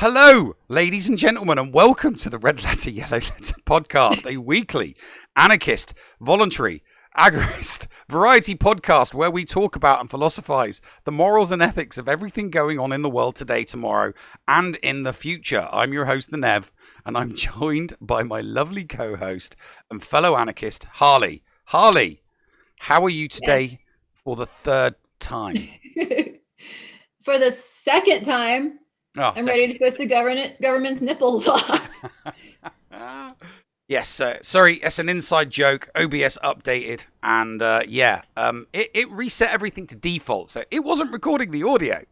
Hello, ladies and gentlemen, and welcome to the Red Letter, Yellow Letter podcast, a weekly anarchist, voluntary, agorist variety podcast where we talk about and philosophize the morals and ethics of everything going on in the world today, tomorrow, and in the future. I'm your host, the Nev, and I'm joined by my lovely co-host and fellow anarchist, Harley. Harley, how are you today for the third time? For the second time. I'm ready to twist the government's nipples off. Yes, sorry, it's an inside joke. OBS updated, and it reset everything to default, so it wasn't recording the audio.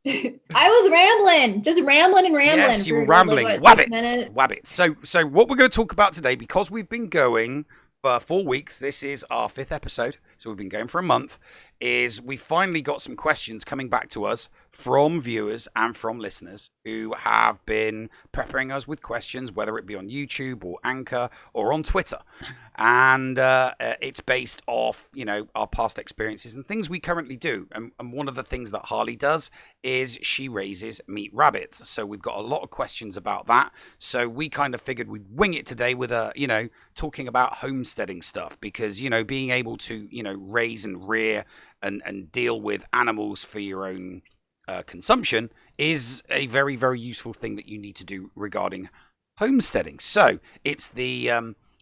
I was rambling, just rambling. Yes, you were rambling. Wabbits. So what we're going to talk about today, because we've been going for 4 weeks, this is our 5th episode, so we've been going for a month, is we finally got some questions coming back to us from viewers and from listeners who have been peppering us with questions, whether it be on YouTube or Anchor or on Twitter. And it's based off, our past experiences and things we currently do. And one of the things that Harley does is she raises meat rabbits. So we've got a lot of questions about that. So we kind of figured we'd wing it today with talking about homesteading stuff, because, being able to, raise and rear and deal with animals for your own consumption is a very, very useful thing that you need to do regarding homesteading. So it's the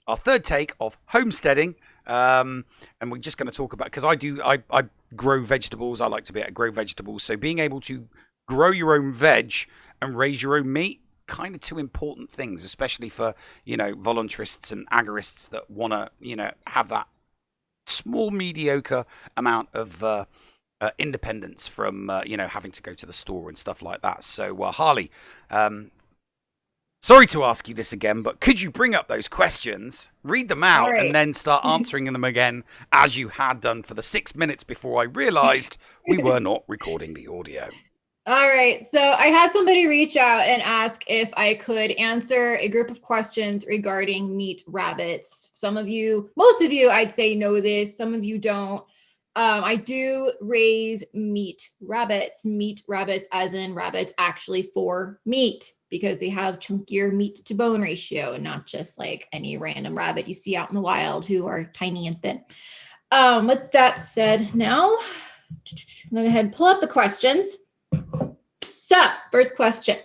our third take of homesteading, and we're just going to talk about, because I grow vegetables. I like to be able to grow vegetables. So being able to grow your own veg and raise your own meat, kind of two important things, especially for voluntarists and agorists that want to have that small mediocre amount of independence from having to go to the store and stuff like that. So Harley, sorry to ask you this again, but could you bring up those questions, read them out, right, and then start answering them again as you had done for the 6 minutes before I realized we were not recording the audio? All right. So I had somebody reach out and ask if I could answer a group of questions regarding meat rabbits. Most of you, I'd say know this. Some of you don't. I do raise meat rabbits as in rabbits actually for meat, because they have chunkier meat to bone ratio and not just like any random rabbit you see out in the wild who are tiny and thin. With that said, now I'm going to go ahead and pull up the questions. So first question,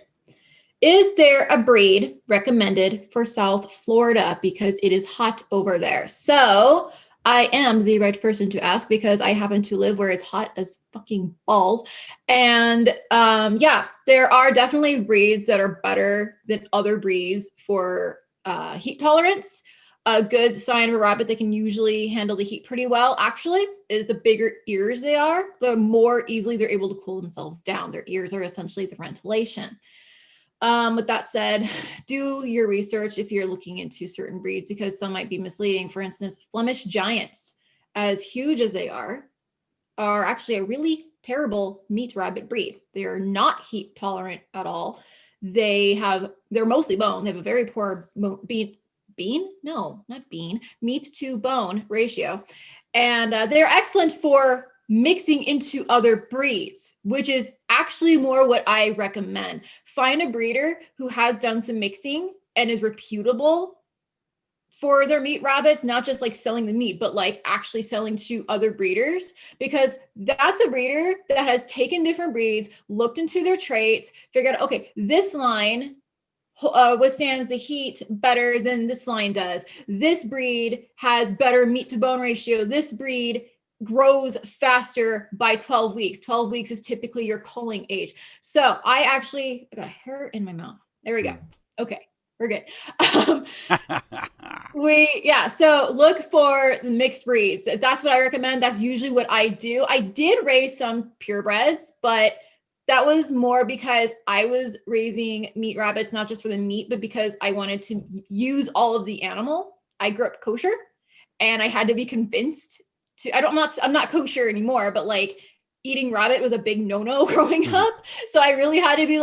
is there a breed recommended for South Florida because it is hot over there? So I am the right person to ask, because I happen to live where it's hot as fucking balls. And there are definitely breeds that are better than other breeds for heat tolerance. A good sign of a rabbit that can usually handle the heat pretty well, actually, is the bigger ears they are, the more easily they're able to cool themselves down. Their ears are essentially the ventilation. With that said, do your research if you're looking into certain breeds, because some might be misleading. For instance, Flemish Giants, as huge as they are actually a really terrible meat rabbit breed. They are not heat tolerant at all. They're mostly bone. They have a very poor meat to bone ratio. And they're excellent for mixing into other breeds, which is actually more what I recommend. Find a breeder who has done some mixing and is reputable for their meat rabbits, not just like selling the meat, but like actually selling to other breeders, because that's a breeder that has taken different breeds, looked into their traits, figured out, okay, this line withstands the heat better than this line does. This breed has better meat to bone ratio. This breed grows faster by 12 weeks. 12 weeks is typically your culling age. So I got hair in my mouth. There we go. Okay, we're good. So look for the mixed breeds. That's what I recommend. That's usually what I do. I did raise some purebreds, but that was more because I was raising meat rabbits, not just for the meat, but because I wanted to use all of the animal. I grew up kosher, and I had to be convinced I'm not kosher anymore, but like eating rabbit was a big no-no growing up. So I really had to be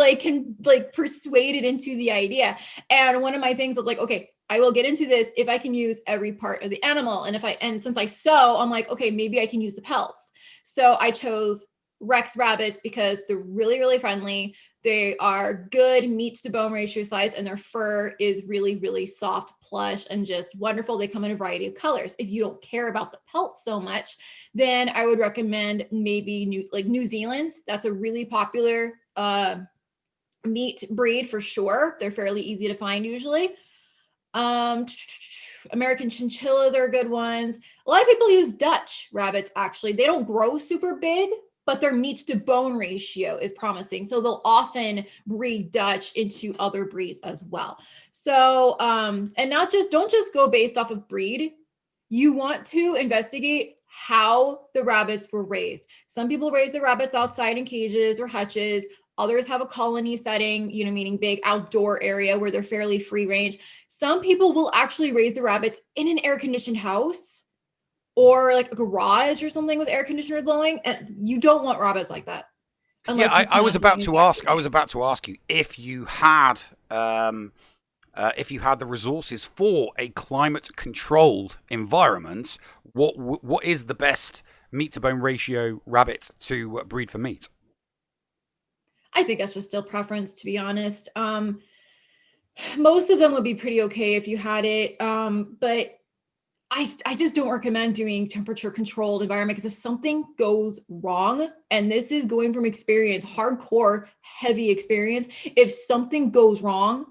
persuaded into the idea. And one of my things was like, okay, I will get into this if I can use every part of the animal. And since I sew, I'm like, okay, maybe I can use the pelts. So I chose Rex rabbits because they're really, really friendly. They are good meat to bone ratio size, and their fur is really, really soft, plush, and just wonderful. They come in a variety of colors. If you don't care about the pelt so much, then I would recommend maybe New Zealand's. That's a really popular meat breed for sure. They're fairly easy to find usually. American chinchillas are good ones. A lot of people use Dutch rabbits, actually. They don't grow super big, but their meat to bone ratio is promising. So they'll often breed Dutch into other breeds as well. So, and don't just go based off of breed. You want to investigate how the rabbits were raised. Some people raise the rabbits outside in cages or hutches. Others have a colony setting, meaning big outdoor area where they're fairly free range. Some people will actually raise the rabbits in an air conditioned house or like a garage or something with air conditioner blowing. And you don't want rabbits like that. Yeah, I was about to ask. I was about to ask you if you had the resources for a climate-controlled environment. What is the best meat to bone ratio rabbit to breed for meat? I think that's just still preference, to be honest. Most of them would be pretty okay if you had it, but I just don't recommend doing temperature controlled environment, because if something goes wrong, and this is going from experience, hardcore, heavy experience, if something goes wrong,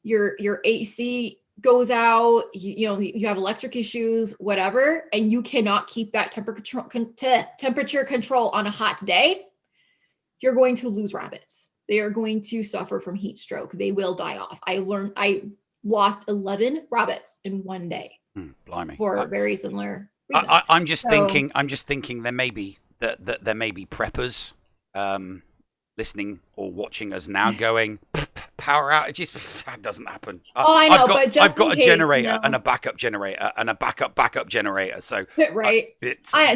your AC goes out, you have electric issues, whatever, and you cannot keep that temperature control on a hot day, you're going to lose rabbits. They are going to suffer from heat stroke. They will die off. I lost 11 rabbits in one day. Blimey. For very similar reasons. I'm just thinking there may be there may be preppers listening or watching us now going, power outages, that doesn't happen. I know, I've got a generator and a backup generator and a backup generator. So right.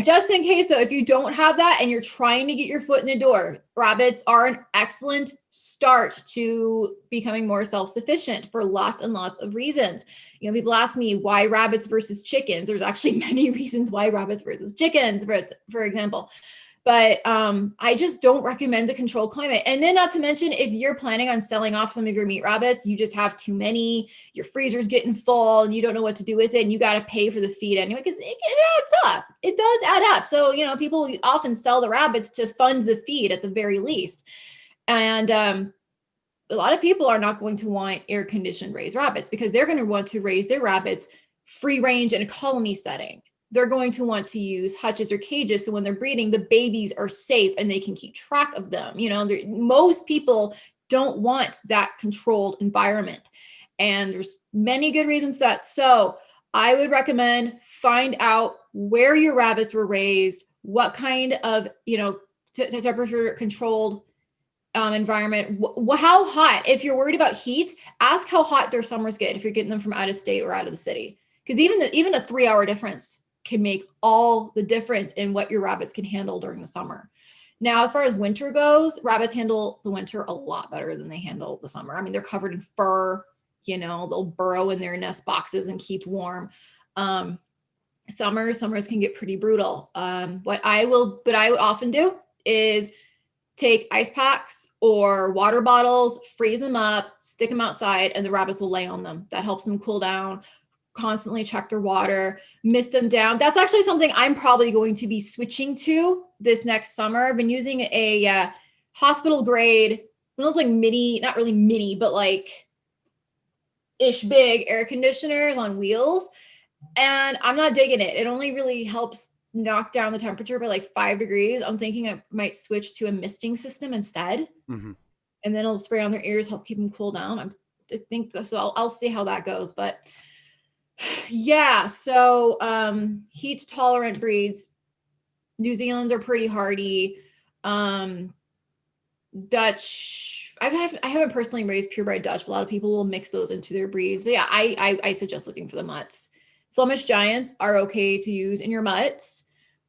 Just in case though, if you don't have that and you're trying to get your foot in the door, rabbits are an excellent start to becoming more self-sufficient for lots and lots of reasons. People ask me why rabbits versus chickens. There's actually many reasons why rabbits versus chickens, for example. But I just don't recommend the controlled climate. And then not to mention, if you're planning on selling off some of your meat rabbits, you just have too many, your freezer's getting full and you don't know what to do with it. And you got to pay for the feed anyway, because it adds up. It does add up. So, people often sell the rabbits to fund the feed at the very least. And a lot of people are not going to want air conditioned raised rabbits, because they're going to want to raise their rabbits free range in a colony setting. They're going to want to use hutches or cages, so when they're breeding, the babies are safe and they can keep track of them. Most people don't want that controlled environment, and there's many good reasons for that. So I would recommend find out where your rabbits were raised, what kind of temperature controlled environment, how hot. If you're worried about heat, ask how hot their summers get if you're getting them from out of state or out of the city, because even a 3-hour difference can make all the difference in what your rabbits can handle during the summer. Now, as far as winter goes, rabbits handle the winter a lot better than they handle the summer. I mean, they're covered in fur, they'll burrow in their nest boxes and keep warm. Summers can get pretty brutal. What I would often do is take ice packs or water bottles, freeze them up, stick them outside, and the rabbits will lay on them. That helps them cool down. Constantly check their water, mist them down. That's actually something I'm probably going to be switching to this next summer. I've been using a hospital grade, one of those like mini, not really mini, but like ish big air conditioners on wheels. And I'm not digging it. It only really helps knock down the temperature by like 5 degrees. I'm thinking I might switch to a misting system instead. Mm-hmm. And then it'll spray on their ears, help keep them cool down. I think so. I'll see how that goes. But yeah, so heat tolerant breeds. New Zealand's are pretty hardy. Dutch, I haven't personally raised purebred Dutch, but a lot of people will mix those into their breeds. But yeah, I suggest looking for the mutts. Flemish Giants are okay to use in your mutts,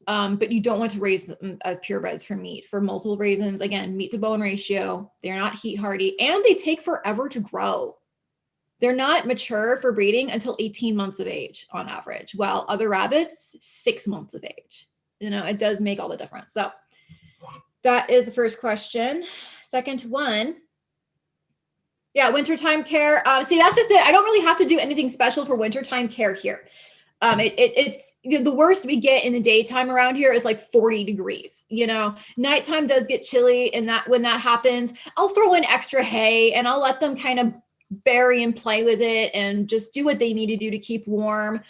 but you don't want to raise them as purebreds for meat for multiple reasons. Again, meat to bone ratio, they're not heat hardy, and they take forever to grow. They're not mature for breeding until 18 months of age on average, while other rabbits, 6 months of age. It does make all the difference. So that is the first question. Second one, Yeah, wintertime care. See, that's just it. I don't really have to do anything special for wintertime care here. It's the worst we get in the daytime around here is like 40 degrees. Nighttime does get chilly, and that when that happens, I'll throw in extra hay and I'll let them kind of bury and play with it and just do what they need to do to keep warm.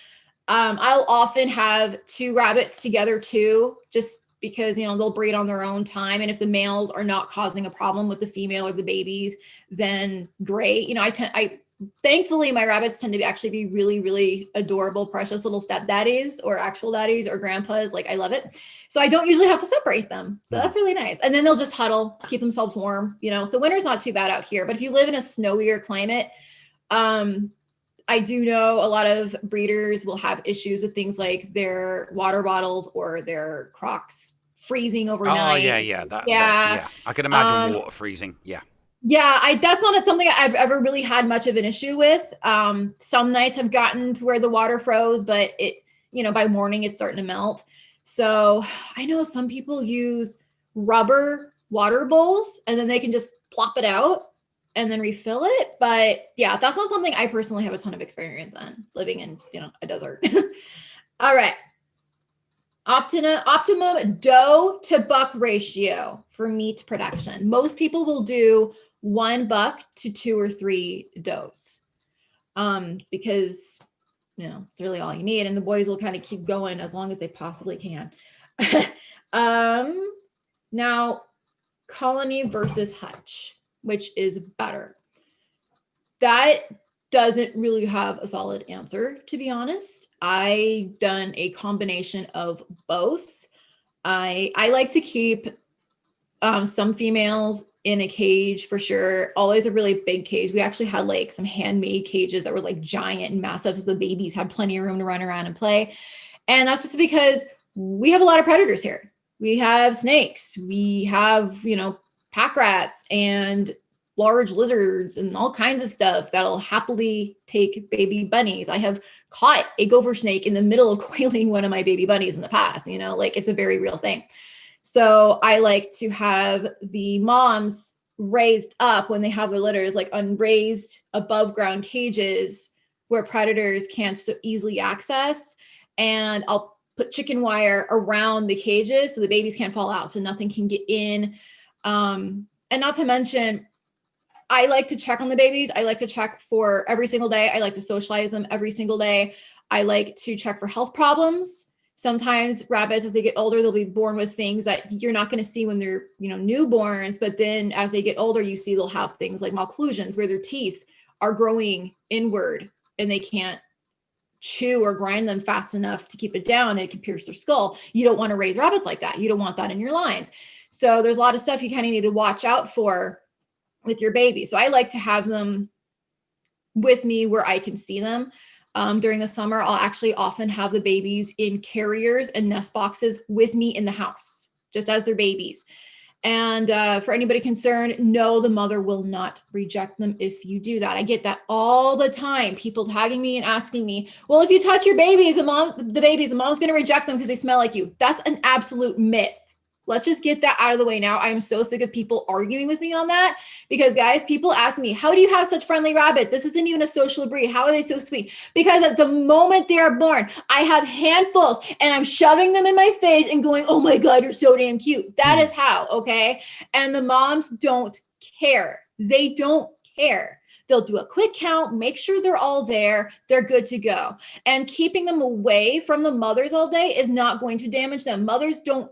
I'll often have two rabbits together too, just because they'll breed on their own time, and if the males are not causing a problem with the female or the babies, then great. I thankfully my rabbits tend to actually be really, really adorable, precious little step daddies or actual daddies or grandpas. Like, I love it. So I don't usually have to separate them. So that's really nice. And then they'll just huddle, keep themselves warm. So winter's not too bad out here. But if you live in a snowier climate, I do know a lot of breeders will have issues with things like their water bottles or their Crocs freezing overnight. Oh yeah. Yeah. I can imagine water freezing. Yeah. Yeah, that's not something I've ever really had much of an issue with. Some nights have gotten to where the water froze, but by morning it's starting to melt. So I know some people use rubber water bowls and then they can just plop it out and then refill it. But yeah, that's not something I personally have a ton of experience in, living in, a desert. All right. Optimum doe to buck ratio for meat production. Most people will do 1 buck to 2 or 3 does, because it's really all you need, and the boys will kind of keep going as long as they possibly can. Now, colony versus hutch, which is better? That doesn't really have a solid answer, to be honest. I've done a combination of both. I like to keep some females in a cage for sure. Always a really big cage. We actually had like some handmade cages that were like giant and massive, so the babies had plenty of room to run around and play. And that's just because we have a lot of predators here. We have snakes, we have, pack rats and large lizards and all kinds of stuff that'll happily take baby bunnies. I have caught a gopher snake in the middle of coiling one of my baby bunnies in the past, like it's a very real thing. So I like to have the moms raised up when they have their litters, like on raised above ground cages where predators can't so easily access. And I'll put chicken wire around the cages so the babies can't fall out, so nothing can get in. And not to mention, I like to check on the babies. I like to check for every single day. I like to socialize them every single day. I like to check for health problems. Sometimes rabbits, as they get older, they'll be born with things that you're not going to see when they're, newborns. But then as they get older, you see they'll have things like malocclusions where their teeth are growing inward and they can't chew or grind them fast enough to keep it down, and it can pierce their skull. You don't want to raise rabbits like that. You don't want that in your lines. So there's a lot of stuff you kind of need to watch out for with your baby. So I like to have them with me where I can see them. During the summer, I'll actually often have the babies in carriers and nest boxes with me in the house, just as their babies. And for anybody concerned, no, the mother will not reject them if you do that. I get that all the time. People tagging me and asking me, well, if you touch your babies, the mom's going to reject them because they smell like you. That's an absolute myth. Let's just get that out of the way now. I'm so sick of people arguing with me on that because, guys, people ask me, how do you have such friendly rabbits? This isn't even a social breed. How are they so sweet? Because at the moment they are born, I have handfuls and I'm shoving them in my face and going, oh my God, you're so damn cute. That is how, okay? And the moms don't care. They don't care. They'll do a quick count, make sure they're all there. They're good to go. And keeping them away from the mothers all day is not going to damage them. Mothers don't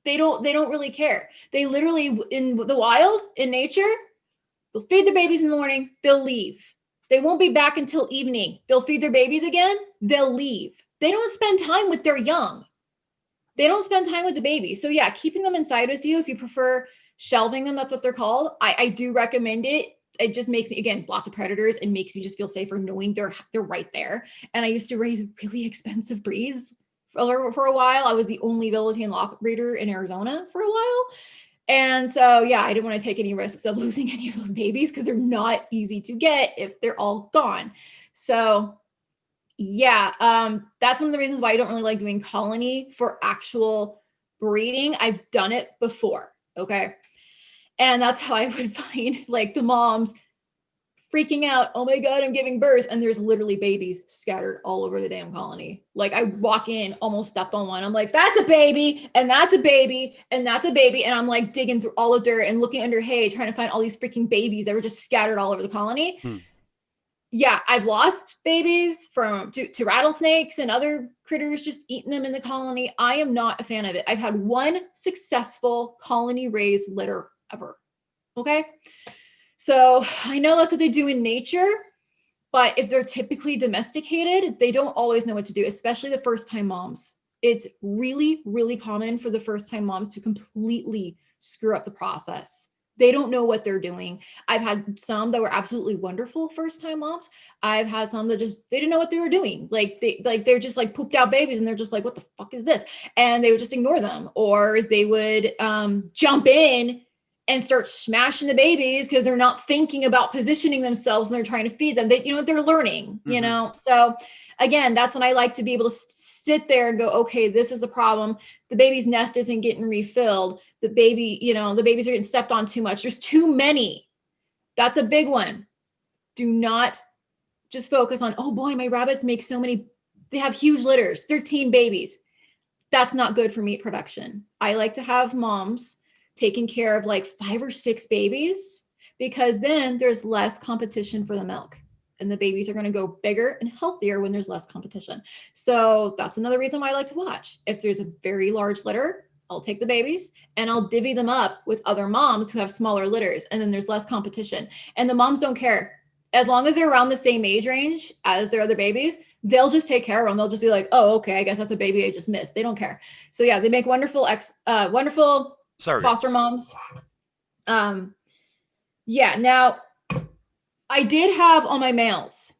really care. They literally, in the wild, in nature, they'll feed their babies in the morning, they'll leave. They won't be back until evening. They'll feed their babies again, they'll leave. They don't spend time with their young. They don't spend time with the baby. So yeah, keeping them inside with you, if you prefer shelving them, that's what they're called. I do recommend it. It just makes me, again, lots of predators, and makes me just feel safer knowing they're right there. And I used to raise really expensive breeds for a while. I was the only Velveteen lock breeder in Arizona for a while. And so, yeah, I didn't want to take any risks of losing any of those babies because they're not easy to get if they're all gone. So yeah, that's one of the reasons why I don't really like doing colony for actual breeding. I've done it before. Okay. And that's how I would find like the moms freaking out. Oh my God, I'm giving birth. And there's literally babies scattered all over the damn colony. Like I walk in, almost stepped on one. I'm like, that's a baby, and that's a baby, and that's a baby. And I'm like digging through all the dirt and looking under hay, trying to find all these freaking babies that were just scattered all over the colony. Yeah, I've lost babies to rattlesnakes and other critters just eating them in the colony. I am not a fan of it. I've had one successful colony raised litter ever. Okay. So I know that's what they do in nature, but if they're typically domesticated, they don't always know what to do, especially the first-time moms. It's really, really common for the first-time moms to completely screw up the process. They don't know what they're doing. I've had some that were absolutely wonderful first-time moms. I've had some that they didn't know what they were doing. They're just like pooped out babies, and they're just like, what the fuck is this? And they would just ignore them, or they would jump in and start smashing the babies because they're not thinking about positioning themselves and they're trying to feed them. They're learning, So again, that's when I like to be able to sit there and go, okay, this is the problem. The baby's nest isn't getting refilled. The babies are getting stepped on too much. There's too many. That's a big one. Do not just focus on, oh boy, my rabbits make so many, they have huge litters, 13 babies. That's not good for meat production. I like to have moms taking care of like 5 or 6 babies, because then there's less competition for the milk, and the babies are going to go bigger and healthier when there's less competition. So that's another reason why I like to watch. If there's a very large litter, I'll take the babies and I'll divvy them up with other moms who have smaller litters, and then there's less competition. And the moms don't care. As long as they're around the same age range as their other babies, they'll just take care of them. They'll just be like, oh, okay, I guess that's a baby I just missed. They don't care. So yeah, they make wonderful foster moms. Yeah. Now, I did have all my males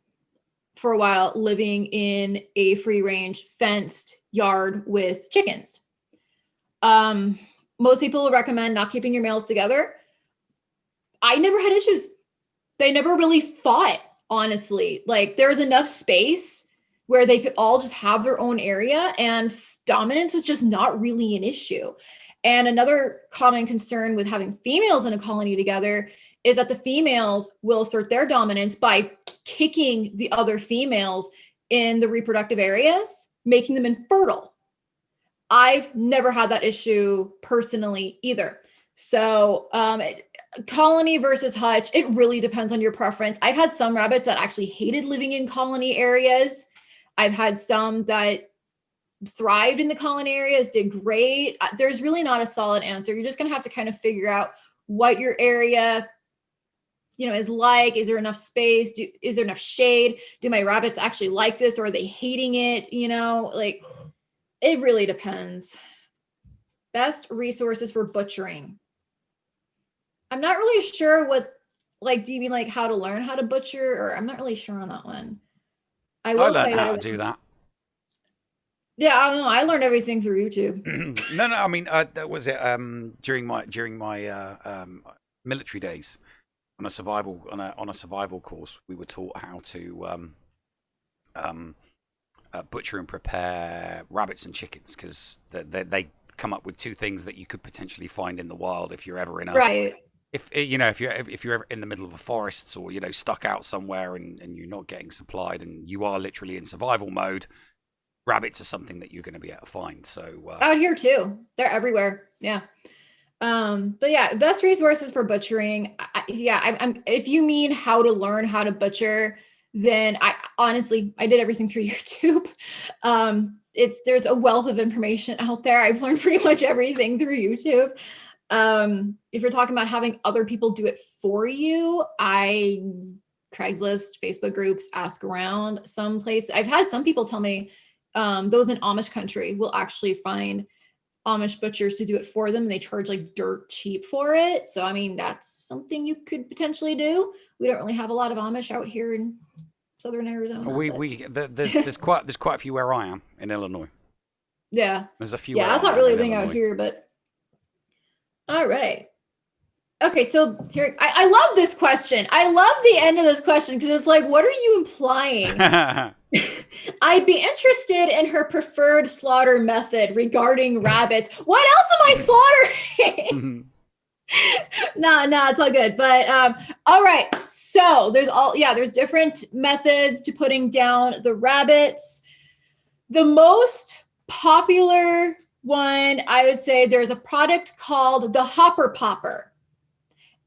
for a while living in a free range fenced yard with chickens. Most people would recommend not keeping your males together. I never had issues. They never really fought, honestly. Like there was enough space where they could all just have their own area, and dominance was just not really an issue. And another common concern with having females in a colony together is that the females will assert their dominance by kicking the other females in the reproductive areas, making them infertile. I've never had that issue personally either. So colony versus hutch, it really depends on your preference. I've had some rabbits that actually hated living in colony areas. I've had some that thrived in the colony areas, did great. There's really not a solid answer. You're just going to have to kind of figure out what your area, is like. Is there enough space? Is there enough shade? Do my rabbits actually like this, or are they hating it? Like it really depends. Best resources for butchering. I'm not really sure what, do you mean like how to learn how to butcher, or I'm not really sure on that one. I learned how to do that. Yeah, I don't know. I learned everything through YouTube. No. I mean, that was it. During my military days, on a survival course, we were taught how to butcher and prepare rabbits and chickens, because they come up with 2 things that you could potentially find in the wild if you're ever in a right. If you're ever in the middle of a forest, or stuck out somewhere and you're not getting supplied and you are literally in survival mode. Rabbits are something that you're going to be able to find. So out here too, they're everywhere. Yeah. But yeah, best resources for butchering. I'm if you mean how to learn how to butcher, then I honestly did everything through YouTube. There's a wealth of information out there. I've learned pretty much everything through YouTube. If you're talking about having other people do it for you, Craigslist, Facebook groups, ask around some place. I've had some people tell me those in Amish country will actually find Amish butchers to do it for them, and they charge like dirt cheap for it. So, I mean, that's something you could potentially do. We don't really have a lot of Amish out here in southern Arizona. There's quite a few where I am in Illinois. Yeah. There's a few. Yeah, that's not really a thing out here, but all right. Okay, so here, I love this question. I love the end of this question because it's like, what are you implying? I'd be interested in her preferred slaughter method regarding rabbits. What else am I slaughtering? No, it's all good. But all right. So there's different methods to putting down the rabbits. The most popular one, I would say, there's a product called the Hopper Popper.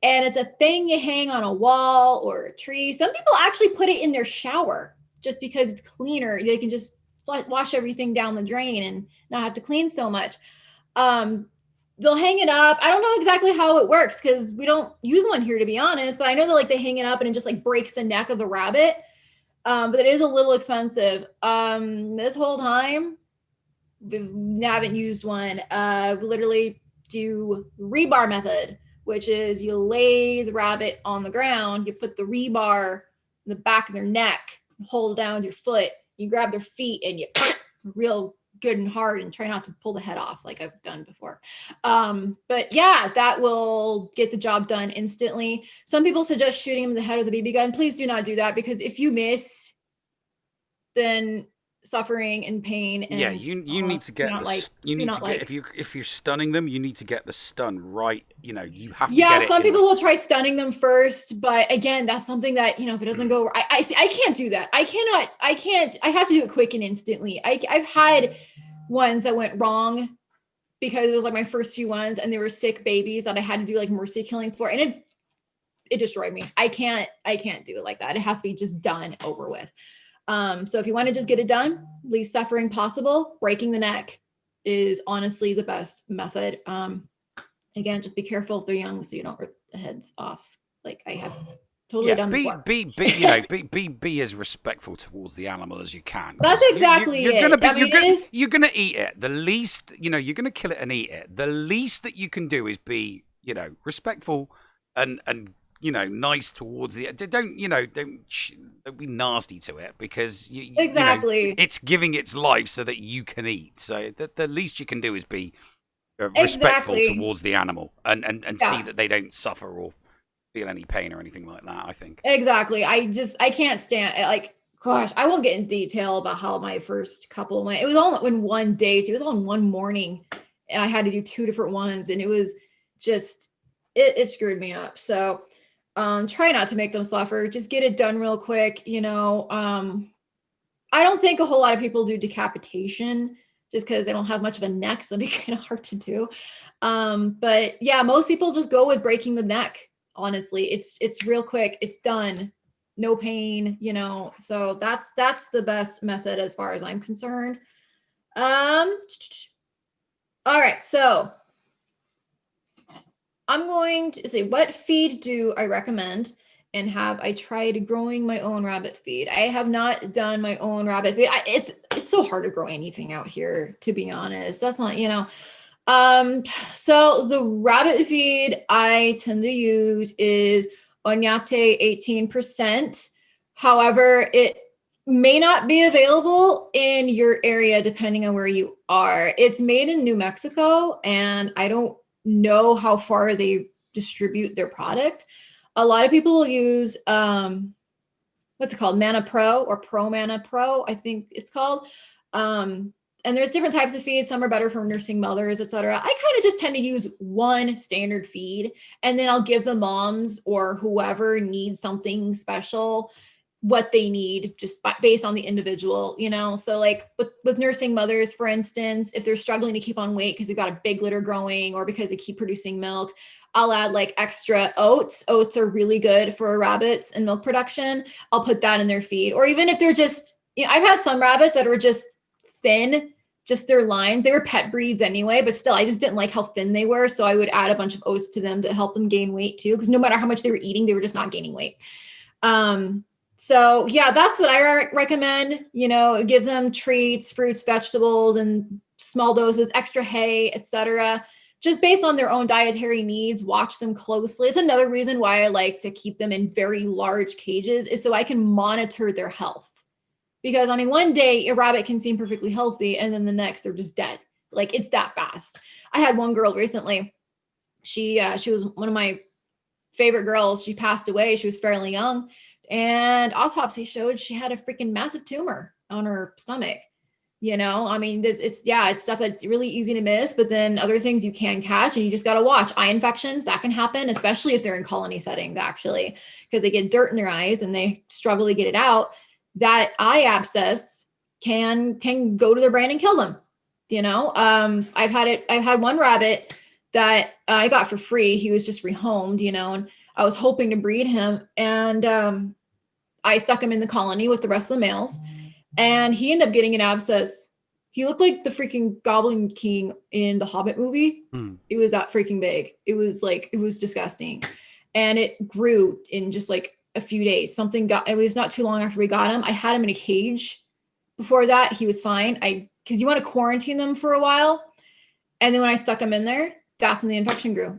And it's a thing you hang on a wall or a tree. Some people actually put it in their shower just because it's cleaner. They can just wash everything down the drain and not have to clean so much. They'll hang it up. I don't know exactly how it works because we don't use one here, to be honest, but I know that like they hang it up and it just like breaks the neck of the rabbit. But it is a little expensive. This whole time, we haven't used one. We literally do rebar method, which is you lay the rabbit on the ground, you put the rebar in the back of their neck, hold it down with your foot, you grab their feet and you real good and hard and try not to pull the head off like I've done before. But yeah, that will get the job done instantly. Some people suggest shooting him in the head with a BB gun. Please do not do that because if you miss, then suffering and pain. And, yeah, you need to get if you're stunning them, you need to get the stun right. You know, you have to. Yeah, some people will try stunning them first, but again, that's something that if it doesn't go, I can't do that. I can't. I have to do it quick and instantly. I've had ones that went wrong because it was like my first few ones, and they were sick babies that I had to do like mercy killings for, and it destroyed me. I can't do it like that. It has to be just done, over with. So if you want to just get it done, least suffering possible, breaking the neck is honestly the best method. Again, just be careful if they're young so you don't rip the heads off like I have totally done before. Be as respectful towards the animal as you can. That's exactly it. You're gonna eat it. The least, you're gonna kill it and eat it. The least that you can do is be, respectful and nice towards the. Don't be nasty to it because exactly it's giving its life so that you can eat. So the least you can do is be respectful towards the animal and see that they don't suffer or feel any pain or anything like that. I think exactly. I can't stand like. Gosh, I won't get in detail about how my first couple went. It was all in one day. It was all in one morning, and I had to do 2 different ones, and it was just it screwed me up. So. Try not to make them suffer. Just get it done real quick. I don't think a whole lot of people do decapitation just because they don't have much of a neck, so it'd be kind of hard to do. But yeah, most people just go with breaking the neck. Honestly, it's real quick. It's done. No pain. So that's the best method as far as I'm concerned. All right, so. I'm going to say, what feed do I recommend? And have I tried growing my own rabbit feed? I have not done my own rabbit feed. It's so hard to grow anything out here, to be honest. That's not, So the rabbit feed I tend to use is Onyate 18%. However, it may not be available in your area depending on where you are. It's made in New Mexico, and I don't know how far they distribute their product. A lot of people will use what's it called, Mana Pro or Pro Mana Pro, I think it's called. And there's different types of feeds. Some are better for nursing mothers, etc. I kind of just tend to use one standard feed, and then I'll give the moms or whoever needs something special what they need just based on the individual, so like with nursing mothers, for instance, if they're struggling to keep on weight because they've got a big litter growing or because they keep producing milk, I'll add like extra oats. Oats are really good for rabbits and milk production. I'll put that in their feed. Or even if they're just, I've had some rabbits that were just thin, just their lines. They were pet breeds anyway, but still, I just didn't like how thin they were. So I would add a bunch of oats to them to help them gain weight too, because no matter how much they were eating, they were just not gaining weight. So yeah, that's what I recommend, give them treats, fruits, vegetables, and small doses, extra hay, etc. Just based on their own dietary needs, watch them closely. It's another reason why I like to keep them in very large cages, is so I can monitor their health. Because one day a rabbit can seem perfectly healthy and then the next they're just dead. Like it's that fast. I had one girl recently. She was one of my favorite girls. She passed away. She was fairly young. And autopsy showed she had a freaking massive tumor on her stomach. I mean, it's stuff that's really easy to miss, but then other things you can catch and you just got to watch. Eye infections, that can happen, especially if they're in colony settings, actually, because they get dirt in their eyes and they struggle to get it out. That eye abscess can go to their brain and kill them. I've had one rabbit that I got for free. He was just rehomed, and I was hoping to breed him. And I stuck him in the colony with the rest of the males. And he ended up getting an abscess. He looked like the freaking Goblin King in the Hobbit movie. It was that freaking big. It was disgusting. And it grew in just like a few days. It was not too long after we got him. I had him in a cage. Before that, he was fine. Because you want to quarantine them for a while. And then when I stuck him in there, that's when the infection grew.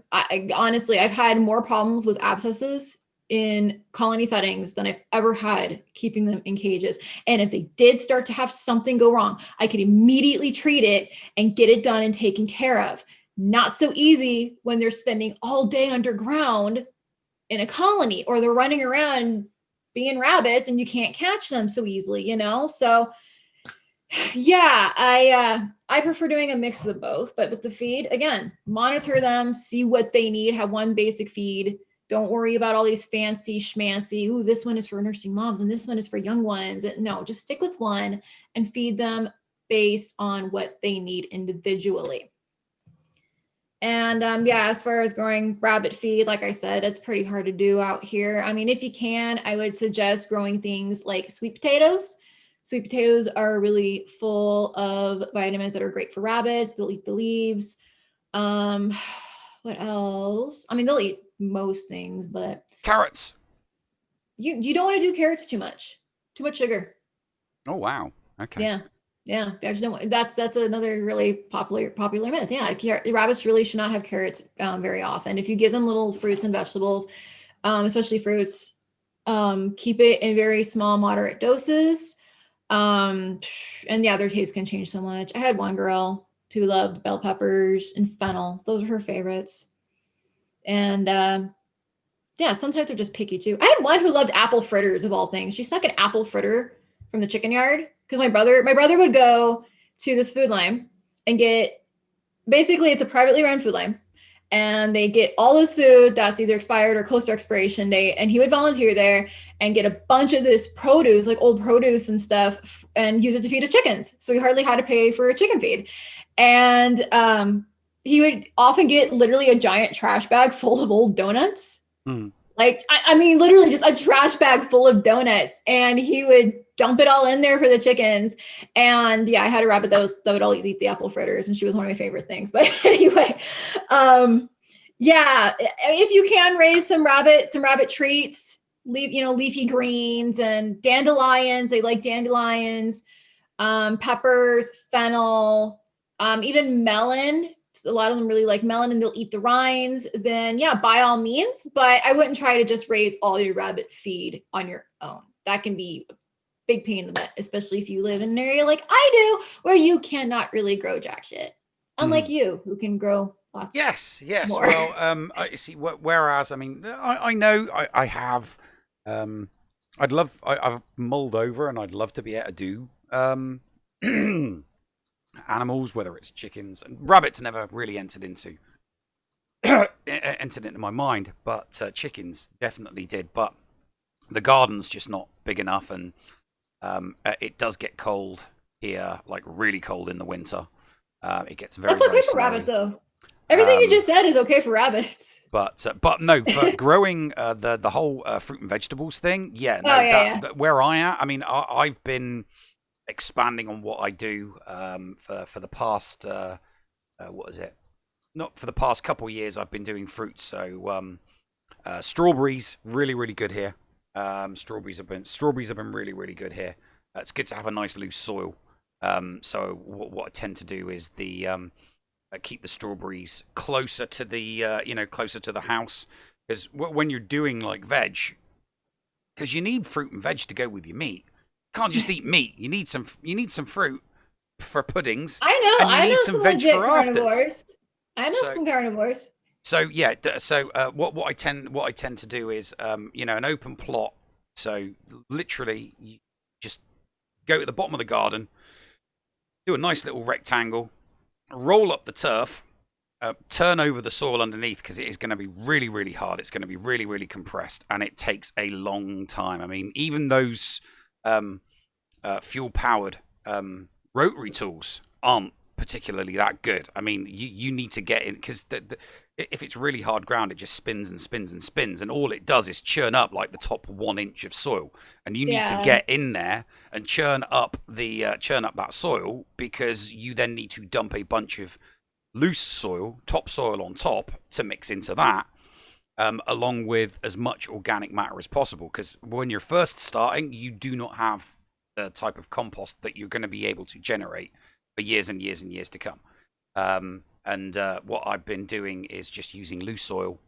Honestly, I've had more problems with abscesses in colony settings than I've ever had keeping them in cages. And if they did start to have something go wrong, I could immediately treat it and get it done and taken care of. Not so easy when they're spending all day underground in a colony, or they're running around being rabbits and you can't catch them so easily, So yeah, I prefer doing a mix of the both, but with the feed, again, monitor them, see what they need, have one basic feed. Don't worry about all these fancy schmancy. Ooh, this one is for nursing moms and this one is for young ones. No, just stick with one and feed them based on what they need individually. And as far as growing rabbit feed, like I said, it's pretty hard to do out here. I mean, if you can, I would suggest growing things like sweet potatoes. Sweet potatoes are really full of vitamins that are great for rabbits. They'll eat the leaves. What else? I mean, they'll eat most things, but carrots. You don't want to do carrots too much sugar. Oh wow. Okay. Yeah. That's another really popular myth. Yeah, rabbits really should not have carrots very often. If you give them little fruits and vegetables, especially fruits, keep it in very small, moderate doses. And their taste can change so much. I had one girl who loved bell peppers and fennel. Those are her favorites. And sometimes they're just picky too. I had one who loved apple fritters of all things. She stuck an apple fritter from the chicken yard because my brother would go to this food line and basically it's a privately run food line, and they get all this food that's either expired or close to expiration date, and he would volunteer there and get a bunch of this produce, like old produce and stuff, and use it to feed his chickens. So he hardly had to pay for a chicken feed. And he would often get literally a giant trash bag full of old donuts. Like, I mean, literally just a trash bag full of donuts. And he would dump it all in there for the chickens. And I had a rabbit that would always eat the apple fritters. And she was one of my favorite things. But anyway, if you can raise some rabbit treats, leafy greens and dandelions. They like dandelions, peppers, fennel, even melon. A lot of them really like melon and they'll eat the rinds. Then by all means, but I wouldn't try to just raise all your rabbit feed on your own. That can be a big pain in the butt, especially if you live in an area like I do, where you cannot really grow jack shit. Unlike you, who can grow lots. Yes. More. Well, I see. Whereas, I mean, I know I have. I've mulled over, and I'd love to be able to do animals, whether it's chickens and rabbits. Never really entered into my mind, but chickens definitely did. But the garden's just not big enough, and it does get cold here, like really cold in the winter. It gets very. That's okay for rabbits, though. Everything you just said is okay for rabbits. But no, for growing the whole fruit and vegetables thing, where I am, I mean, I've been expanding on what I do for the past not for the past couple of years. I've been doing fruits, so strawberries really good here. Strawberries have been really good here. It's good to have a nice loose soil. So what I tend to do is keep the strawberries closer to the house, because when you're doing like veg, because you need fruit and veg to go with your meat. You can't just eat meat. You need some fruit for puddings. I know. And you need some veg for afters. I know some carnivores. So what I tend to do is an open plot. So literally, you just go to the bottom of the garden, do a nice little rectangle, roll up the turf, turn over the soil underneath because it is going to be really, really hard. It's going to be really, really compressed, and it takes a long time. I mean, even those fuel-powered rotary tools aren't particularly that good. I mean, you need to get in because if it's really hard ground, it just spins and spins and spins, and all it does is churn up like the top 1 inch of soil. And you need to get in there and churn up that soil, because you then need to dump a bunch of loose soil, topsoil on top to mix into that, along with as much organic matter as possible. Because when you're first starting, you do not have the type of compost that you're going to be able to generate for years and years and years to come. What I've been doing is just using loose soil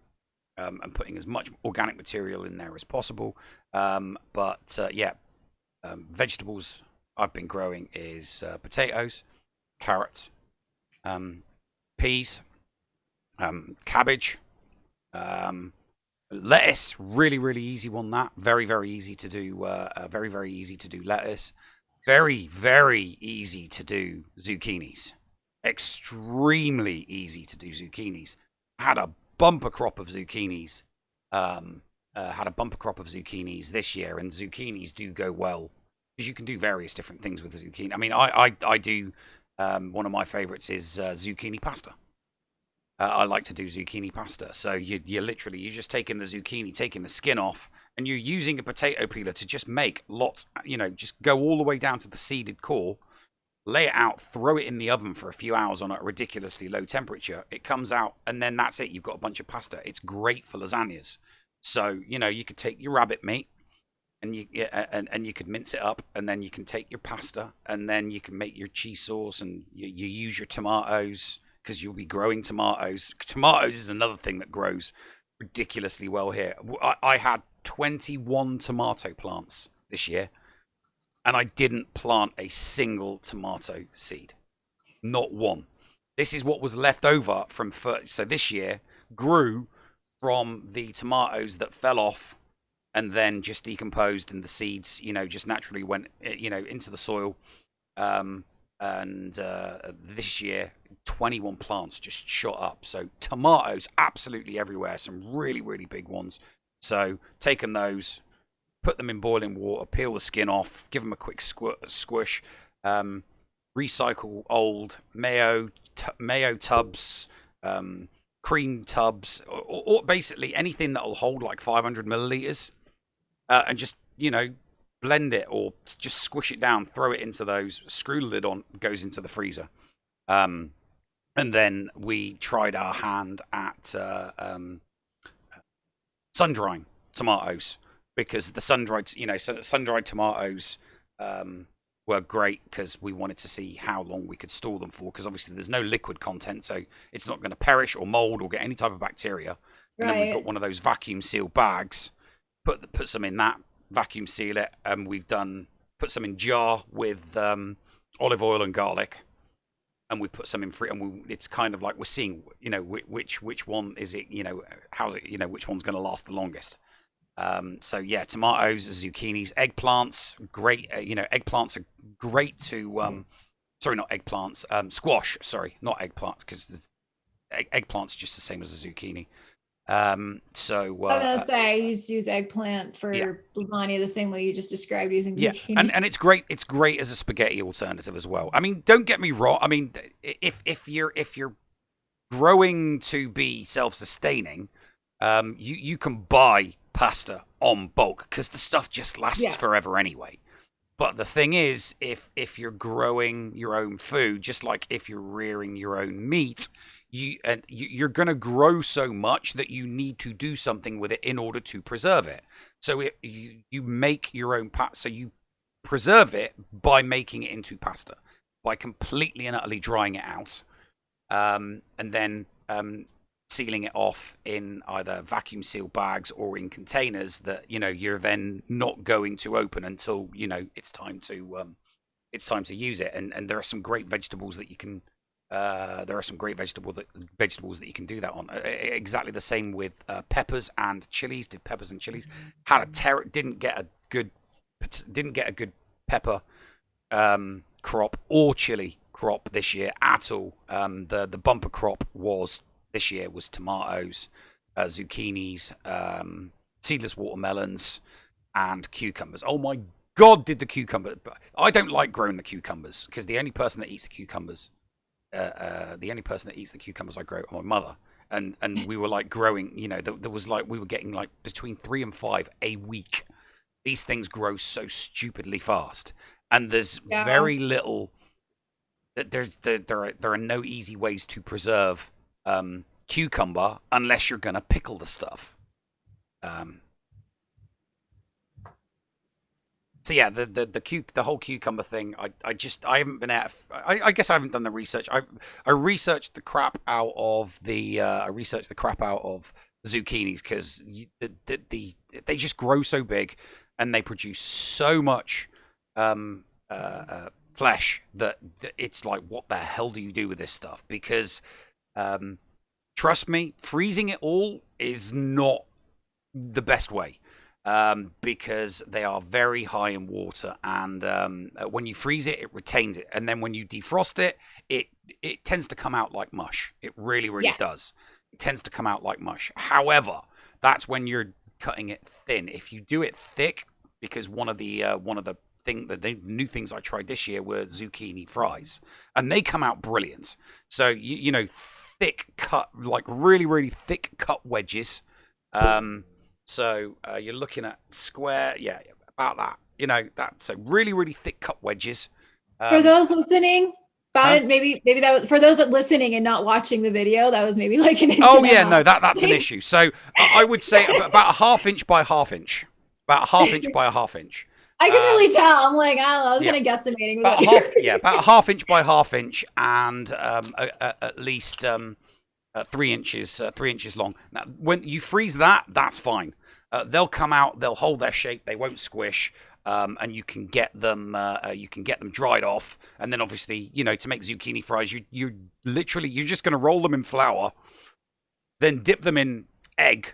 and putting as much organic material in there as possible. Vegetables I've been growing is potatoes, carrots, peas, cabbage, lettuce. Really, really easy one. That very, very easy to do. Very, very easy to do lettuce. Very, very easy to do zucchinis. Extremely easy to do zucchinis. Had a bumper crop of zucchinis. This year, and zucchinis do go well because you can do various different things with the zucchini. I mean, I do. One of my favorites is zucchini pasta. I like to do zucchini pasta. So you're just taking the zucchini, taking the skin off, and you're using a potato peeler to just make lots. Just go all the way down to the seeded core, lay it out, throw it in the oven for a few hours on a ridiculously low temperature. It comes out, and then that's it. You've got a bunch of pasta. It's great for lasagnas. So you could take your rabbit meat, and you could mince it up, and then you can take your pasta, and then you can make your cheese sauce, and you use your tomatoes, because you'll be growing tomatoes. Tomatoes is another thing that grows ridiculously well here. I had 21 tomato plants this year, and I didn't plant a single tomato seed. Not one. This is what was left over from so this year grew from the tomatoes that fell off and then just decomposed, and the seeds, just naturally went, into the soil. This year, 21 plants just shot up. So tomatoes absolutely everywhere. Some really, really big ones. So taking those, put them in boiling water, peel the skin off, give them a quick squish, recycle old mayo tubs, cream tubs, or basically anything that'll hold like 500 milliliters, and just, blend it or just squish it down, throw it into those, screw the lid on, goes into the freezer. And then we tried our hand at sun-drying tomatoes, because the sun-dried tomatoes were great, because we wanted to see how long we could store them for, because obviously there's no liquid content, so it's not going to perish or mold or get any type of bacteria. And then we've got one of those vacuum sealed bags, put some in that, vacuum seal it, and we've put some in jar with olive oil and garlic, and we put some in it's kind of like we're seeing, which one is it, how's it, which one's going to last the longest. So yeah, tomatoes, zucchinis, eggplants, great. Eggplants are great to sorry, not eggplants, squash. Sorry, not eggplants, because eggplant's just the same as a zucchini. I'm gonna say I used to use eggplant for lasagna the same way you just described using zucchini. And it's great. It's great as a spaghetti alternative as well. I mean, don't get me wrong. I mean, if you're growing to be self-sustaining, you can buy pasta on bulk, because the stuff just lasts forever anyway. But the thing is, if you're growing your own food, just like if you're rearing your own meat, you're going to grow so much that you need to do something with it in order to preserve it. So you make your own pasta. So you preserve it by making it into pasta, by completely and utterly drying it out, and then sealing it off in either vacuum sealed bags or in containers that you're then not going to open until it's time to use it. And there are some great vegetables that you can. There are some great vegetables that you can do that on. Exactly the same with peppers and chilies. Did peppers and chilies didn't get a good pepper crop or chili crop this year at all. The bumper crop this year was tomatoes, zucchinis, seedless watermelons, and cucumbers. Oh my God, did the cucumber? I don't like growing the cucumbers because the only person that eats the cucumbers I grow are my mother. And we were like growing, there was like, we were getting like between 3 and 5 a week. These things grow so stupidly fast, and there's very little. There are no easy ways to preserve cucumber unless you're gonna pickle the stuff. So yeah, the whole cucumber thing. I haven't been out. I guess I haven't done the research. I researched the crap out of the zucchinis because they just grow so big and they produce so much flesh that it's like, what the hell do you do with this stuff? Because trust me, freezing it all is not the best way. Because they are very high in water, and when you freeze it, it retains it, and then when you defrost it, it tends to come out like mush. It really does. It tends to come out like mush. However, that's when you're cutting it thin. If you do it thick, because one of the new things I tried this year were zucchini fries, and they come out brilliant. So you know, thick cut, like really thick cut wedges. So you're looking at square, about that. You know, that's a really thick cut wedges. For those listening, maybe that was for those that listening and not watching the video. That was maybe like an inch. Oh yeah, no, that's an issue. So I would say about a ½ inch by ½ inch, about a ½ inch by a ½ inch. I can really tell. I'm like, I don't know. I was kind of guesstimating. About about a ½ inch by ½ inch, and at least 3 inches, 3 inches long. Now, when you freeze that, that's fine. They'll come out, they'll hold their shape, they won't squish, and you can get them dried off. And then obviously, you know, to make zucchini fries, you're just going to roll them in flour, then dip them in egg,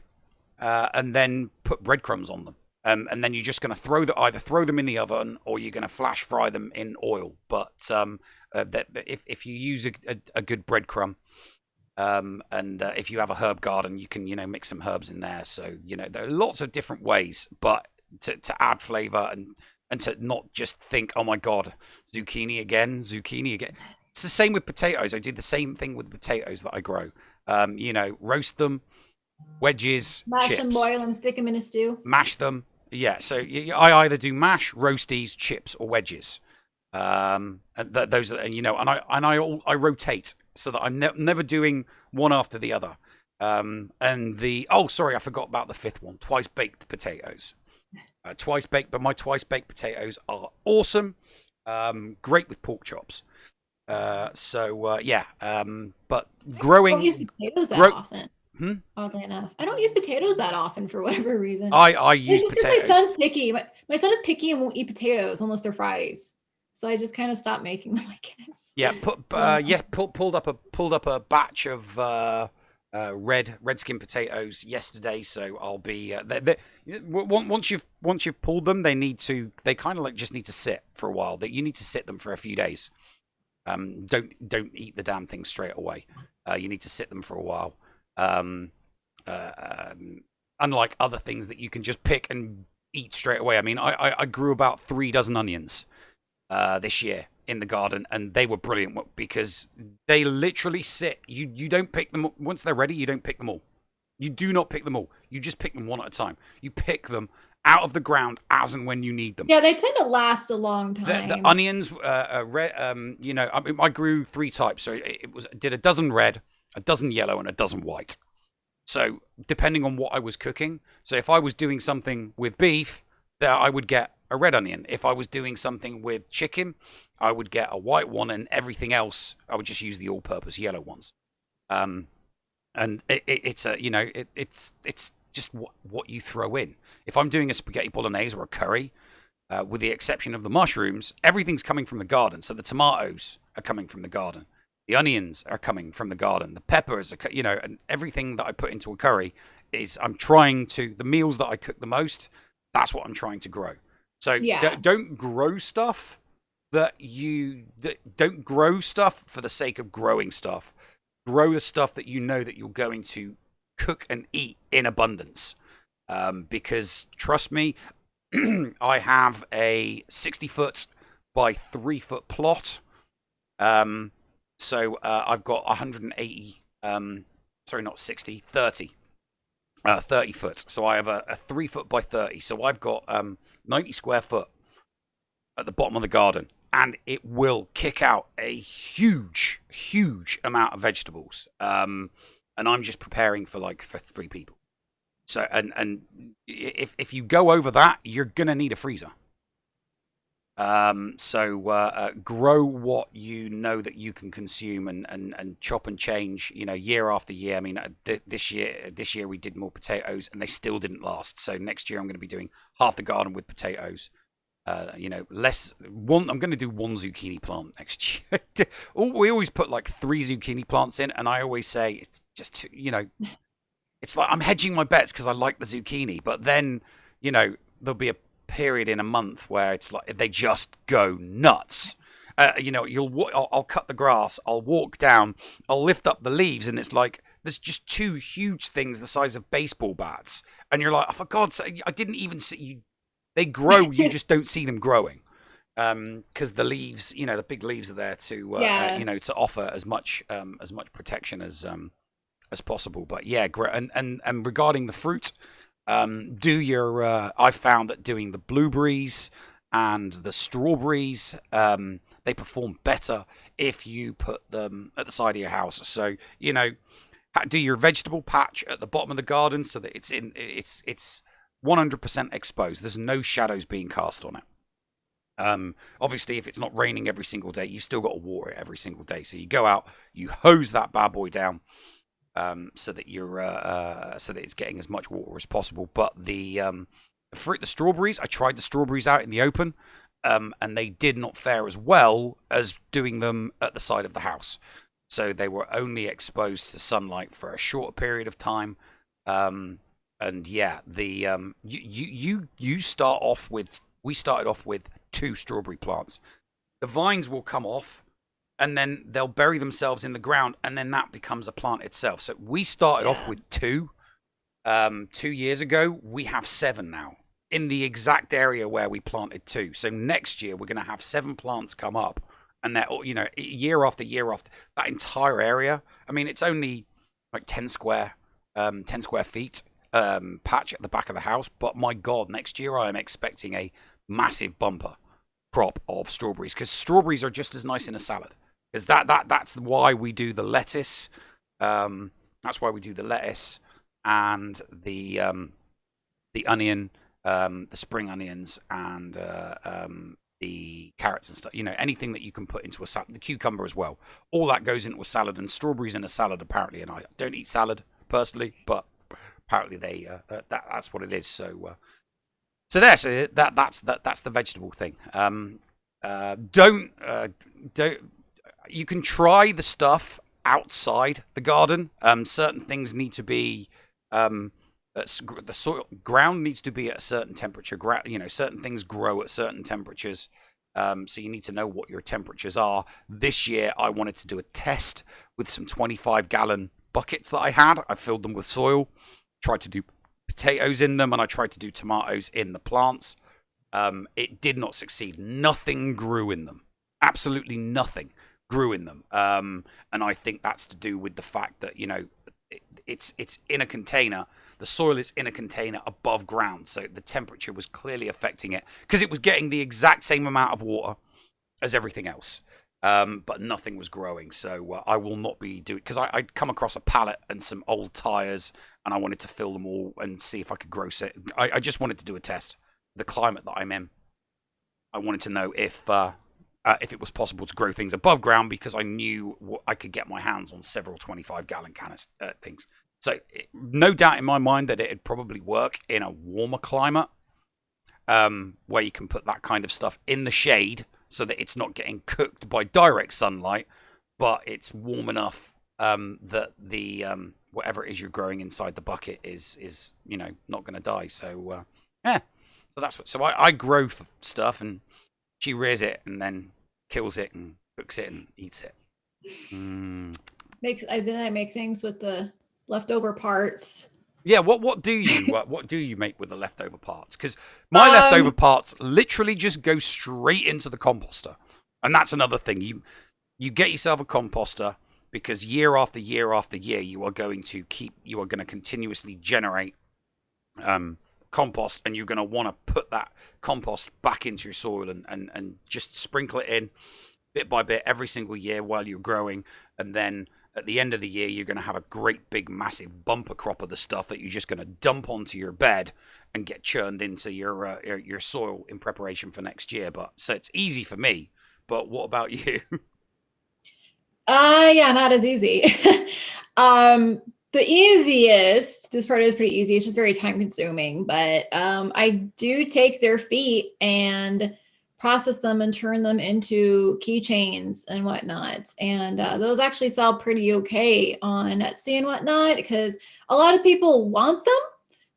and then put breadcrumbs on them. And then you're just going to either throw them in the oven, or you're going to flash fry them in oil. But if you use a good breadcrumb, and if you have a herb garden, you can, mix some herbs in there. So, there are lots of different ways, but to add flavor and to not just think, oh my God, zucchini again. It's the same with potatoes. I do the same thing with potatoes that I grow. Roast them, wedges, mash chips. them, boil them, stick them in a stew. Mash them. Yeah. So I either do mash, roasties, chips, or wedges. And those are, I rotate so that I'm never doing one after the other. Sorry, I forgot about the fifth one, twice baked potatoes. Twice baked, but my twice baked potatoes are awesome. Great with pork chops. But growing. I don't use potatoes that often. Oddly enough, I don't use potatoes that often for whatever reason. I use potatoes. My son's picky. My son is picky and won't eat potatoes unless they're fries. So I just kind of stopped making them, I guess. Yeah, pulled up a batch of red skin potatoes yesterday. So I'll be once you've pulled them, they kind of just need to sit for a while. That you need to sit them for a few days. Don't eat the damn thing straight away. You need to sit them for a while. Unlike other things that you can just pick and eat straight away. I mean, I grew about 3 dozen onions this year in the garden, and they were brilliant because they literally sit. You don't pick them once they're ready. You don't pick them all. You do not pick them all. You just pick them one at a time. You pick them out of the ground as and when you need them. Yeah, they tend to last a long time. The onions, red. I grew 3 types. So did a dozen red, a dozen yellow, and a dozen white. So depending on what I was cooking. So if I was doing something with beef, there I would get a red onion. If I was doing something with chicken, I would get a white one, and everything else I would just use the all-purpose yellow ones. And it's just what you throw in. If I'm doing a spaghetti bolognese or a curry, with the exception of the mushrooms, everything's coming from the garden. So the tomatoes are coming from the garden. The onions are coming from the garden. The peppers are, and everything that I put into a curry is the meals that I cook the most, that's what I'm trying to grow. So don't grow stuff that don't grow stuff for the sake of growing stuff. Grow the stuff that you know that you're going to cook and eat in abundance. Because trust me, I have a 60-foot by 3-foot plot. So I've got 180, sorry, not 60, 30. 30 foot. So I have a 3-foot by 30. So I've got 90 square foot at the bottom of the garden. And it will kick out a huge, huge amount of vegetables. And I'm just preparing for 3 people. So and if you go over that, you're gonna need a freezer. So grow what you know that you can consume, and chop and change, year after year. I mean, this year we did more potatoes and they still didn't last. So next year I'm going to be doing half the garden with potatoes. Less one. I'm going to do 1 zucchini plant next year. We always put 3 zucchini plants in, and I always say it's just too, it's like I'm hedging my bets because I like the zucchini, but then there'll be a period in a month where it's like they just go nuts. I'll cut the grass, I'll walk down, I'll lift up the leaves, and it's like there's just 2 huge things the size of baseball bats, and you're like, oh, for God's sake, I didn't even see you. They grow, you just don't see them growing, because the leaves, the big leaves are there to to offer as much protection as possible. But yeah, and regarding the fruit, I found that doing the blueberries and the strawberries, they perform better if you put them at the side of your house. So do your vegetable patch at the bottom of the garden so that it's 100% exposed. There's no shadows being cast on it. Obviously, if it's not raining every single day, you've still got to water it every single day. So you go out, you hose that bad boy down, so that it's getting as much water as possible. But the fruit, the strawberries, I tried the strawberries out in the open, and they did not fare as well as doing them at the side of the house. So they were only exposed to sunlight for a short period of time. And yeah, you start off with. We started off with 2 strawberry plants. The vines will come off, and then they'll bury themselves in the ground, and then that becomes a plant itself. So we started off with 2. 2 years ago, we have 7 now in the exact area where we planted 2. So next year we're going to have 7 plants come up, and they're year after year after that entire area. I mean, it's only like 10 square feet. Patch at the back of the house, but my God, next year I am expecting a massive bumper crop of strawberries, because strawberries are just as nice in a salad. Because that's why we do the lettuce. That's why we do the lettuce and the onion, the spring onions, and the carrots and stuff. Anything that you can put into a salad. The cucumber as well. All that goes into a salad, and strawberries in a salad apparently. And I don't eat salad personally, but apparently that's what it is. So that's the vegetable thing. Don't you can try the stuff outside the garden. Certain things need to be the soil ground needs to be at a certain temperature. Certain things grow at certain temperatures. So you need to know what your temperatures are. This year I wanted to do a test with some 25-gallon buckets that I had. I filled them with soil. Tried to do potatoes in them, and I tried to do tomatoes in the plants. It did not succeed. Nothing grew in them. Absolutely nothing grew in them. And I think that's to do with the fact that it's in a container. The soil is in a container above ground, so the temperature was clearly affecting it, because it was getting the exact same amount of water as everything else. But nothing was growing, so I will not be doing, because I'd come across a pallet and some old tires, and I wanted to fill them all and see if I could grow it. I just wanted to do a test. The climate that I'm in, I wanted to know if it was possible to grow things above ground, because I knew I could get my hands on several 25-gallon things. So no doubt in my mind that it'd probably work in a warmer climate, where you can put that kind of stuff in the shade, so that it's not getting cooked by direct sunlight, but it's warm enough that the whatever it is you're growing inside the bucket is not going to die. So yeah, so that's what. So I grow stuff, and she rears it, and then kills it and cooks it and eats it. Then I make things with the leftover parts. Yeah, what do you make with the leftover parts? Because my leftover parts literally just go straight into the composter, and that's another thing. You get yourself a composter because year after year after year you are going to continuously generate compost, and you're going to want to put that compost back into your soil and just sprinkle it in bit by bit every single year while you're growing, and then at the end of the year, you're going to have a great big massive bumper crop of the stuff that you're just going to dump onto your bed and get churned into your soil in preparation for next year. But so it's easy for me. But what about you? Yeah, not as easy. The easiest, this part is pretty easy. It's just very time consuming, but I do take their feet and process them and turn them into keychains and whatnot. And those actually sell pretty okay on Etsy and whatnot, because a lot of people want them,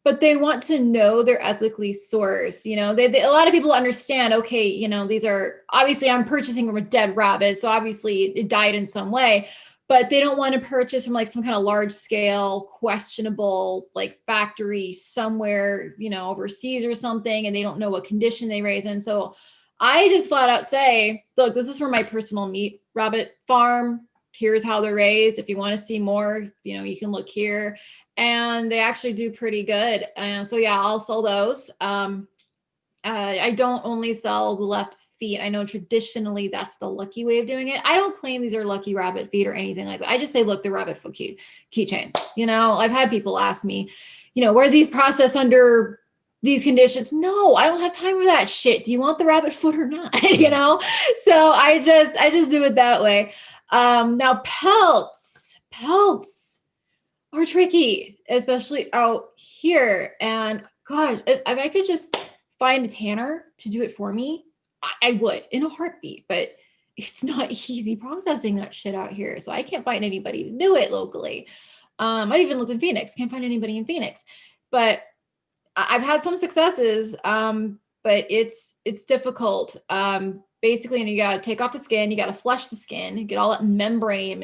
but they want to know they're ethically sourced. You know, a lot of people understand, okay, you know, these are obviously I'm purchasing from a dead rabbit, so obviously it died in some way, but they don't want to purchase from like some kind of large scale, questionable like factory somewhere, you know, overseas or something, and they don't know what condition they raise in. So I just flat out say, look, this is for my personal meat rabbit farm. Here's how they're raised. If you want to see more, you know, you can look here. And they actually do pretty good. So yeah, I'll sell those. I don't only sell the left feet. I know traditionally that's the lucky way of doing it. I don't claim these are lucky rabbit feet or anything like that. I just say, look, they're rabbit foot keychains. You know, I've had people ask me, you know, were these processed under these conditions? No, I don't have time for that shit. Do you want the rabbit foot or not? You know? So I just do it that way. Now pelts are tricky, especially out here. And gosh, if I could just find a tanner to do it for me, I would in a heartbeat, but it's not easy processing that shit out here. So I can't find anybody to do it locally. I even looked in Phoenix, can't find anybody in Phoenix, but I've had some successes, but it's difficult. Basically, you got to take off the skin, you got to flush the skin, get all that membrane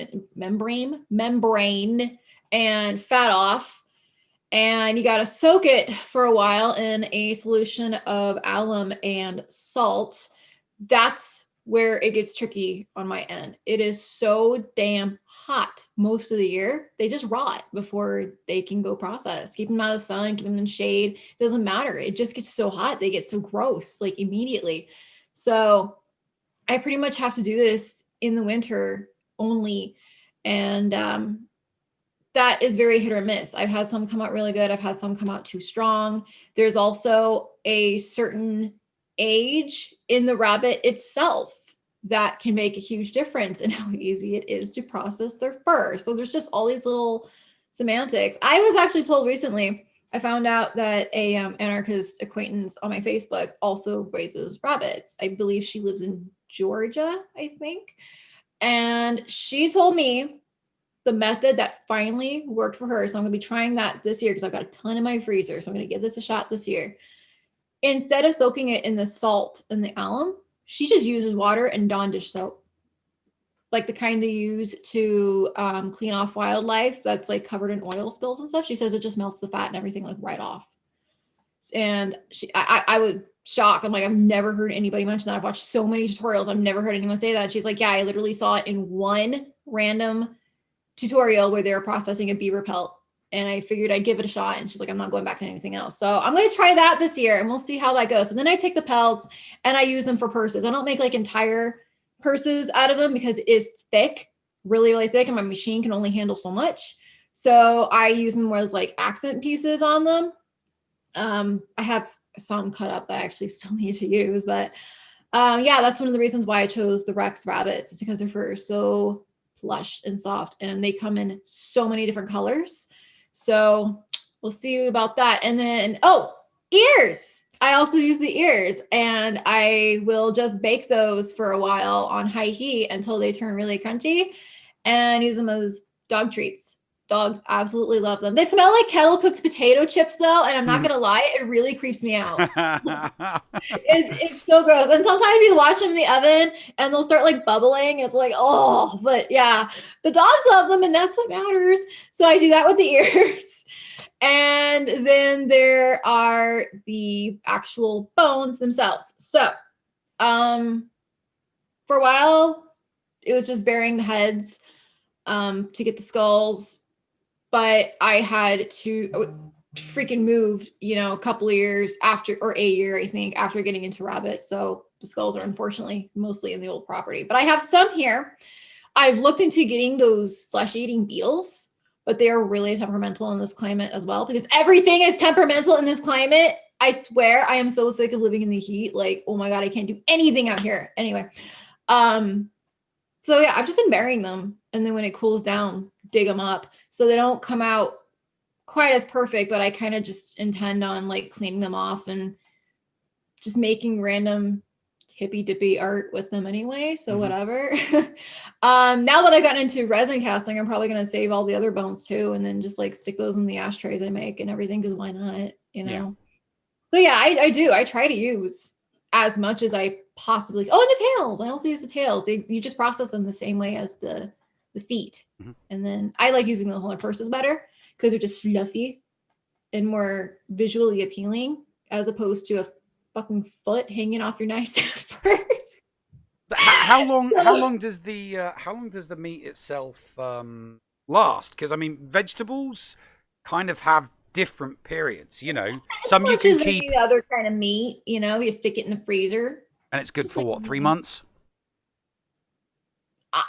and fat off, and you got to soak it for a while in a solution of alum and salt. That's where it gets tricky on my end. It is so damn hot most of the year. They just rot before they can go process. Keep them out of the sun, keep them in shade. It doesn't matter. It just gets so hot. They get so gross, like immediately. So I pretty much have to do this in the winter only. And that is very hit or miss. I've had some come out really good. I've had some come out too strong. There's also a certain age in the rabbit itself that can make a huge difference in how easy it is to process their fur. So there's just all these little semantics. I was actually told recently, I found out that a anarchist acquaintance on my Facebook also raises rabbits. I believe she lives in Georgia, I think. And she told me the method that finally worked for her. So I'm going to be trying that this year because I've got a ton in my freezer. So I'm going to give this a shot this year. Instead of soaking it in the salt and the alum, she just uses water and Dawn dish soap, like the kind they use to clean off wildlife that's like covered in oil spills and stuff. She says it just melts the fat and everything like right off. And I was shocked. I'm like, I've never heard anybody mention that. I've watched so many tutorials. I've never heard anyone say that. She's like, yeah, I literally saw it in one random tutorial where they were processing a beaver pelt. And I figured I'd give it a shot. And she's like, I'm not going back to anything else. So I'm going to try that this year and we'll see how that goes. But then I take the pelts and I use them for purses. I don't make like entire purses out of them because it is thick, really, really thick. And my machine can only handle so much. So I use them as like accent pieces on them. I have some cut up that I actually still need to use. But yeah, that's one of the reasons why I chose the Rex rabbits, is because their fur is so plush and soft and they come in so many different colors. So we'll see about that. And then, ears. I also use the ears and I will just bake those for a while on high heat until they turn really crunchy and use them as dog treats. Dogs absolutely love them. They smell like kettle cooked potato chips though, and I'm not gonna lie, it really creeps me out. It's so gross. And sometimes you watch them in the oven and they'll start like bubbling. It's like, oh, but yeah, the dogs love them and that's what matters. So I do that with the ears. And then there are the actual bones themselves. So for a while, it was just burying the heads to get the skulls. But I had to freaking moved, a couple of years after, or a year, I think, after getting into rabbits. So the skulls are unfortunately mostly in the old property. But I have some here. I've looked into getting those flesh-eating beetles, but they are really temperamental in this climate as well, because everything is temperamental in this climate. I swear I am so sick of living in the heat. Like, oh my God, I can't do anything out here. Anyway. So yeah, I've just been burying them. And then when it cools down, dig them up. So they don't come out quite as perfect, but I kind of just intend on like cleaning them off and just making random hippy dippy art with them anyway. So whatever. Now that I've gotten into resin casting, I'm probably going to save all the other bones too. And then just like stick those in the ashtrays I make and everything. Cause why not, Yeah. So yeah, I do. I try to use as much as I possibly. Oh, and the tails. I also use the tails. You just process them the same way as the feet. And then I like using those on my purses better because they're just fluffy and more visually appealing as opposed to a fucking foot hanging off your nice ass purse. How long does the meat itself last? Because I mean, vegetables kind of have different periods. Some you can keep. Any other kind of meat, you stick it in the freezer, and it's good for what, 3 months?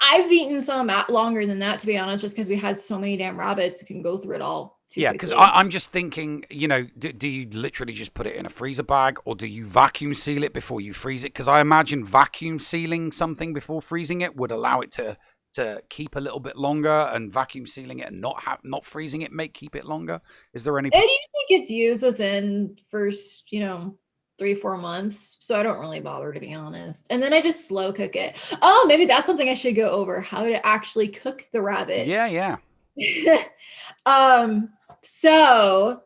I've eaten some longer than that, to be honest, just because we had so many damn rabbits. We can go through it all. Yeah, because I'm just thinking, do you literally just put it in a freezer bag or do you vacuum seal it before you freeze it? Because I imagine vacuum sealing something before freezing it would allow it to keep a little bit longer, and vacuum sealing it and not freezing it may keep it longer. Is there any? It usually gets used within first, 3-4 months. So I don't really bother, to be honest. And then I just slow cook it. Oh, maybe that's something I should go over, how to actually cook the rabbit. Yeah. So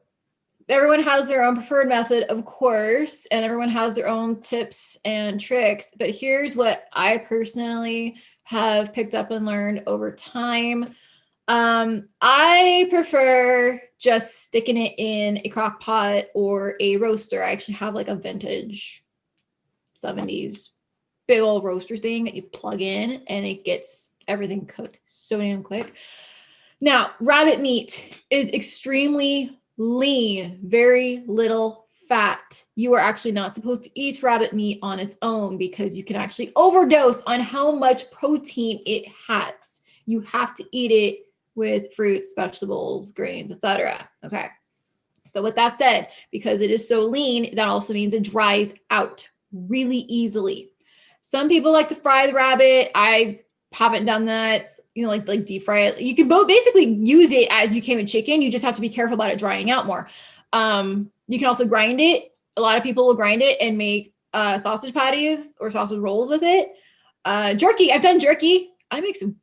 everyone has their own preferred method, of course, and everyone has their own tips and tricks. But here's what I personally have picked up and learned over time. I prefer just sticking it in a crock pot or a roaster. I actually have like a vintage 70s big old roaster thing that you plug in and it gets everything cooked so damn quick. Now, rabbit meat is extremely lean, very little fat. You are actually not supposed to eat rabbit meat on its own because you can actually overdose on how much protein it has. You have to eat it with fruits, vegetables, grains, etc. Okay. So with that said, because it is so lean, that also means it dries out really easily. Some people like to fry the rabbit. I haven't done that, like deep fry it. You can both basically use it as you can with chicken. You just have to be careful about it drying out more. You can also grind it. A lot of people will grind it and make sausage patties or sausage rolls with it. Jerky. I've done jerky. I make some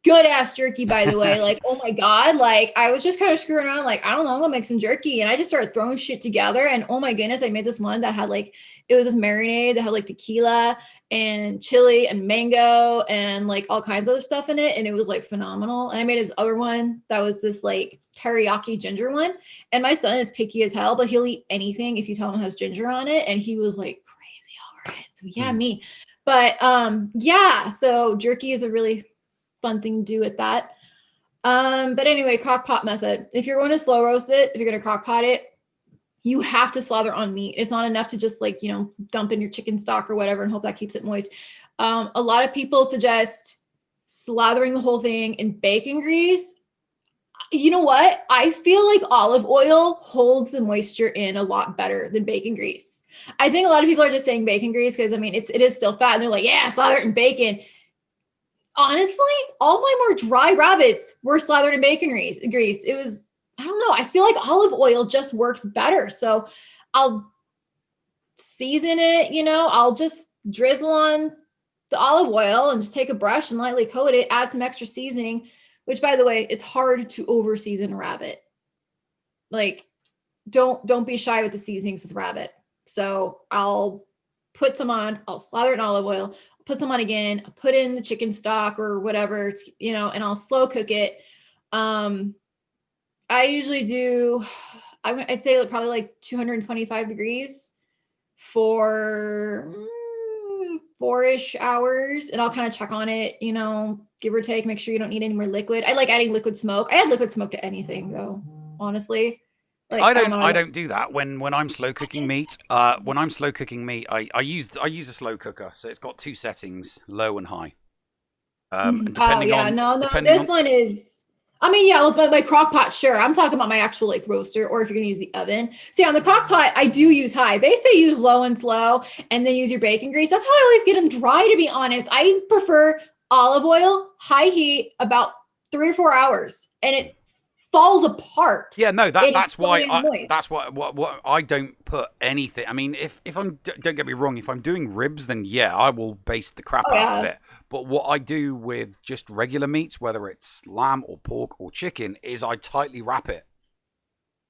good ass jerky, by the way. Like, oh my God. Like, I was just kind of screwing around. Like, I don't know, I'm gonna make some jerky. And I just started throwing shit together. And oh my goodness, I made this one that had it was this marinade that had tequila and chili and mango and all kinds of other stuff in it. And it was phenomenal. And I made this other one that was this teriyaki ginger one. And my son is picky as hell, but he'll eat anything if you tell him it has ginger on it. And he was crazy over it. So yeah, me. But yeah, so jerky is a really fun thing to do with that. But anyway, crock pot method. If you're going to slow roast it, if you're going to crock pot it, you have to slather on meat. It's not enough to just dump in your chicken stock or whatever and hope that keeps it moist. A lot of people suggest slathering the whole thing in bacon grease. You know what? I feel like olive oil holds the moisture in a lot better than bacon grease. I think a lot of people are just saying bacon grease because it is still fat and they're like, yeah, slather it in bacon. Honestly, all my more dry rabbits were slathered in bacon grease. It was, I don't know. I feel like olive oil just works better. So I'll season it, I'll just drizzle on the olive oil and just take a brush and lightly coat it, add some extra seasoning, which by the way, it's hard to over season rabbit. Like, don't be shy with the seasonings with rabbit. So I'll put some on, I'll slather it in olive oil, put some on again, I'll put in the chicken stock or whatever, you know, and I'll slow cook it. I usually do, I'd say probably like 225 degrees for 4-ish hours. And I'll kind of check on it, you know, give or take, make sure you don't need any more liquid. I like adding liquid smoke. I add liquid smoke to anything though, honestly. Like, I don't do that when I'm slow cooking meat. When I'm slow cooking meat, I use a slow cooker, so it's got 2 settings, low and high. And depending this one is. I mean, yeah, with my crock pot, sure. I'm talking about my actual like roaster, or if you're gonna use the oven. See, on the crock pot, I do use high. They say use low and slow, and then use your bacon grease. That's how I always get them dry. To be honest, I prefer olive oil, high heat, about 3 or 4 hours, and it falls apart. Yeah, no, that's why what I don't put anything. I mean, if I'm, don't get me wrong, if I'm doing ribs, then yeah, I will baste the crap out of it. But what I do with just regular meats, whether it's lamb or pork or chicken, is I tightly wrap it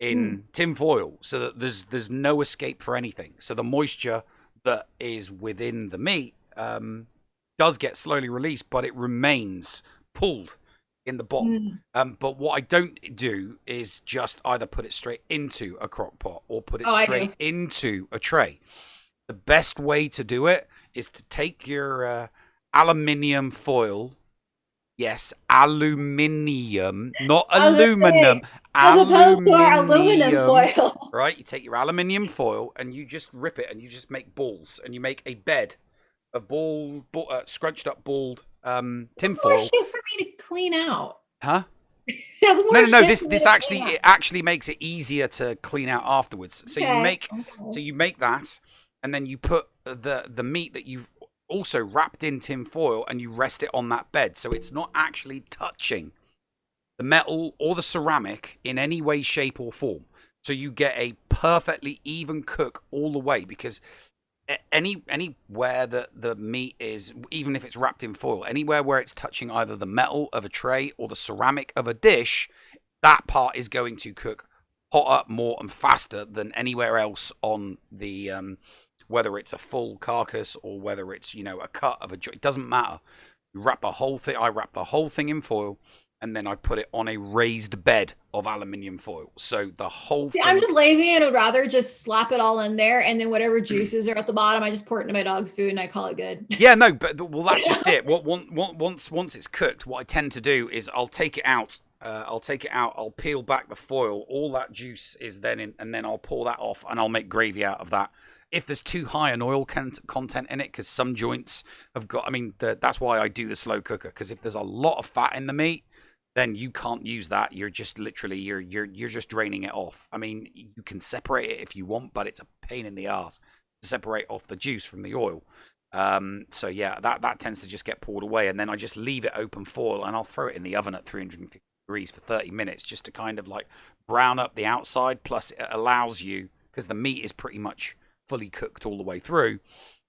in tin foil so that there's no escape for anything. So the moisture that is within the meat does get slowly released, but it remains pulled in the bottom. But what I don't do is just either put it straight into a crock pot or put it straight into a tray. The best way to do it is to take your aluminium foil. Yes, aluminium, not aluminum. As opposed to our aluminum foil. Right? You take your aluminium foil and you just rip it and you just make balls, and you make a bed of scrunched up balled tin foil. More shit for me to clean out. Huh? No. This actually it actually makes it easier to clean out afterwards. So you make that, and then you put the meat that you've also wrapped in tin foil, and you rest it on that bed, so it's not actually touching the metal or the ceramic in any way, shape, or form. So you get a perfectly even cook all the way, because anywhere that the meat is, even if it's wrapped in foil, anywhere where it's touching either the metal of a tray or the ceramic of a dish, that part is going to cook hotter, more, and faster than anywhere else on the whether it's a full carcass or whether it's, you know, a cut of a joint. It doesn't matter. You wrap the whole thing. I wrap the whole thing in foil, and then I put it on a raised bed of aluminium foil. So the whole thing... I'm just lazy and would rather just slap it all in there, and then whatever juices are at the bottom, I just pour it into my dog's food and I call it good. Yeah, no, but well, that's just it. Once it's cooked, what I tend to do is I'll take it out. I'll peel back the foil. All that juice is then in, and then I'll pour that off, and I'll make gravy out of that. If there's too high an oil content in it, because some joints have got, I mean, that's why I do the slow cooker, because if there's a lot of fat in the meat, then you can't use that. You're just literally, you're just draining it off. I mean, you can separate it if you want, but it's a pain in the ass to separate off the juice from the oil. So yeah, that tends to just get poured away, and then I just leave it open foil, and I'll throw it in the oven at 350 degrees for 30 minutes, just to kind of like brown up the outside. Plus it allows you, because the meat is pretty much fully cooked all the way through,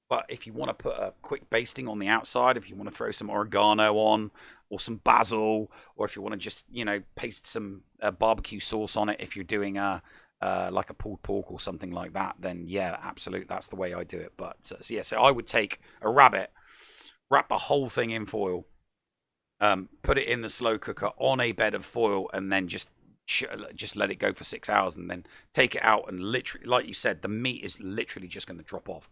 but if you want to put a quick basting on the outside, if you want to throw some oregano on, or some basil, or if you want to just, you know, paste some barbecue sauce on it, if you're doing like a pulled pork or something like that, then yeah, absolutely, that's the way I do it. But so I would take a rabbit, wrap the whole thing in foil, put it in the slow cooker on a bed of foil, and then just let it go for 6 hours, and then take it out, and literally, like you said, the meat is literally just going to drop off.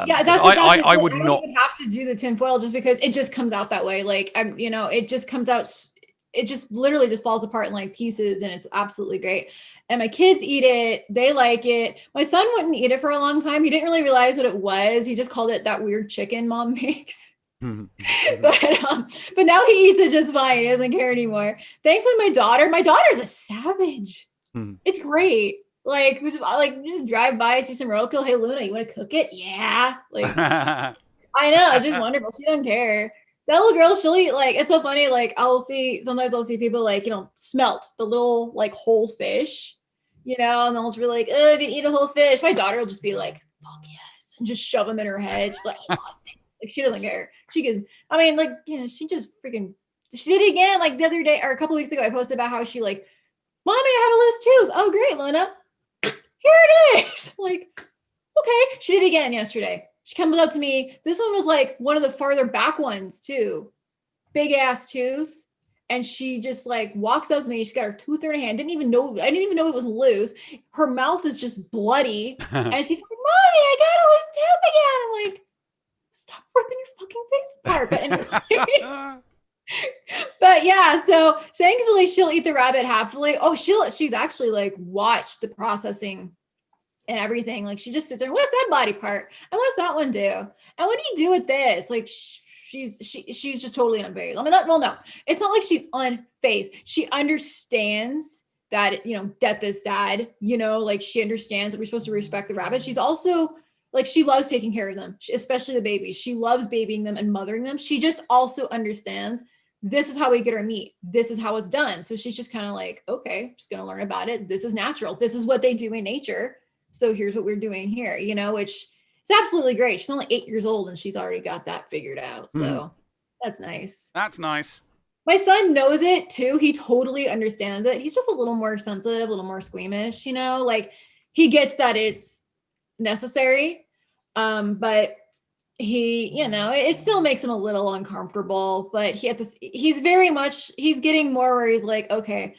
Yeah, I would not even have to do the tin foil, just because it just comes out that way. Like, you know, it just comes out, it just literally just falls apart in like pieces, and it's absolutely great. And my kids eat it. They like it. My son wouldn't eat it for a long time. He didn't really realize what it was. He just called it that weird chicken mom makes. But now he eats it just fine. He doesn't care anymore. Thankfully, my daughter's a savage. It's great. Like, we just drive by, see some roadkill. Hey, Luna, you want to cook it? Yeah. Like, I know, it's just wonderful. She doesn't care. That little girl, she'll eat, like, it's so funny. Like, sometimes I'll see people, like, you know, smelt the little, like, whole fish, you know, and they'll just be like, oh, I can eat a whole fish. My daughter will just be like, fuck yes, and just shove them in her head. She's like, I love it. Like, she doesn't care. She goes, I mean, like, you know, she just freaking She did it again, like the other day or a couple weeks ago. I posted about how she like, Mommy, I have a loose tooth. Oh, great, Luna. Here it is. Like, okay. She did it again yesterday. She comes up to me. This one was like one of the farther back ones too. Big ass tooth. And she just like walks up to me. She's got her tooth in her hand. I didn't even know it was loose. Her mouth is just bloody. And she's like, Mommy, I got a loose tooth again. I'm like, stop ripping your fucking face apart. But anyway. But yeah, so thankfully she'll eat the rabbit happily. Oh, she's actually like watched the processing and everything. Like she just sits there, what's that body part? And what's that one do? And what do you do with this? Like she's just totally unfazed. I mean, no, it's not like she's unfazed. She understands that, death is sad, like she understands that we're supposed to respect the rabbit. She's also like, she loves taking care of them, especially the babies. She loves babying them and mothering them. She just also understands this is how we get our meat. This is how it's done. So she's just kind of like, okay, I'm just going to learn about it. This is natural. This is what they do in nature. So here's what we're doing here, which is absolutely great. She's only 8 years old and she's already got that figured out. So that's nice. That's nice. My son knows it too. He totally understands it. He's just a little more sensitive, a little more squeamish, like he gets that it's necessary. But he, it still makes him a little uncomfortable, but he's getting more where he's like, okay,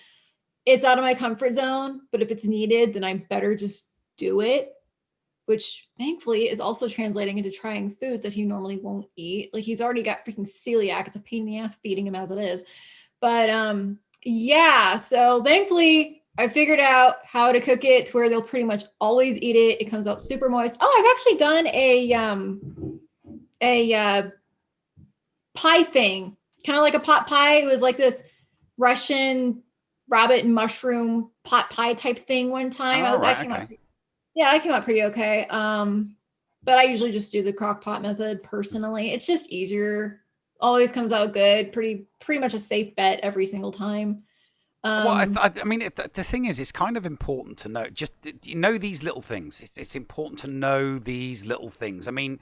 it's out of my comfort zone, but if it's needed, then I better just do it, which thankfully is also translating into trying foods that he normally won't eat. Like he's already got freaking celiac. It's a pain in the ass feeding him as it is. But, yeah, so thankfully I figured out how to cook it to where they'll pretty much always eat it. It comes out super moist. Oh, I've actually done a pie thing, kind of like a pot pie. It was like this Russian rabbit and mushroom pot pie type thing one time. That came out pretty okay. But I usually just do the crock pot method personally. It's just easier. Always comes out good. Pretty much a safe bet every single time. Well, I mean, the thing is, it's kind of important to know. Just these little things. It's important to know these little things. I mean,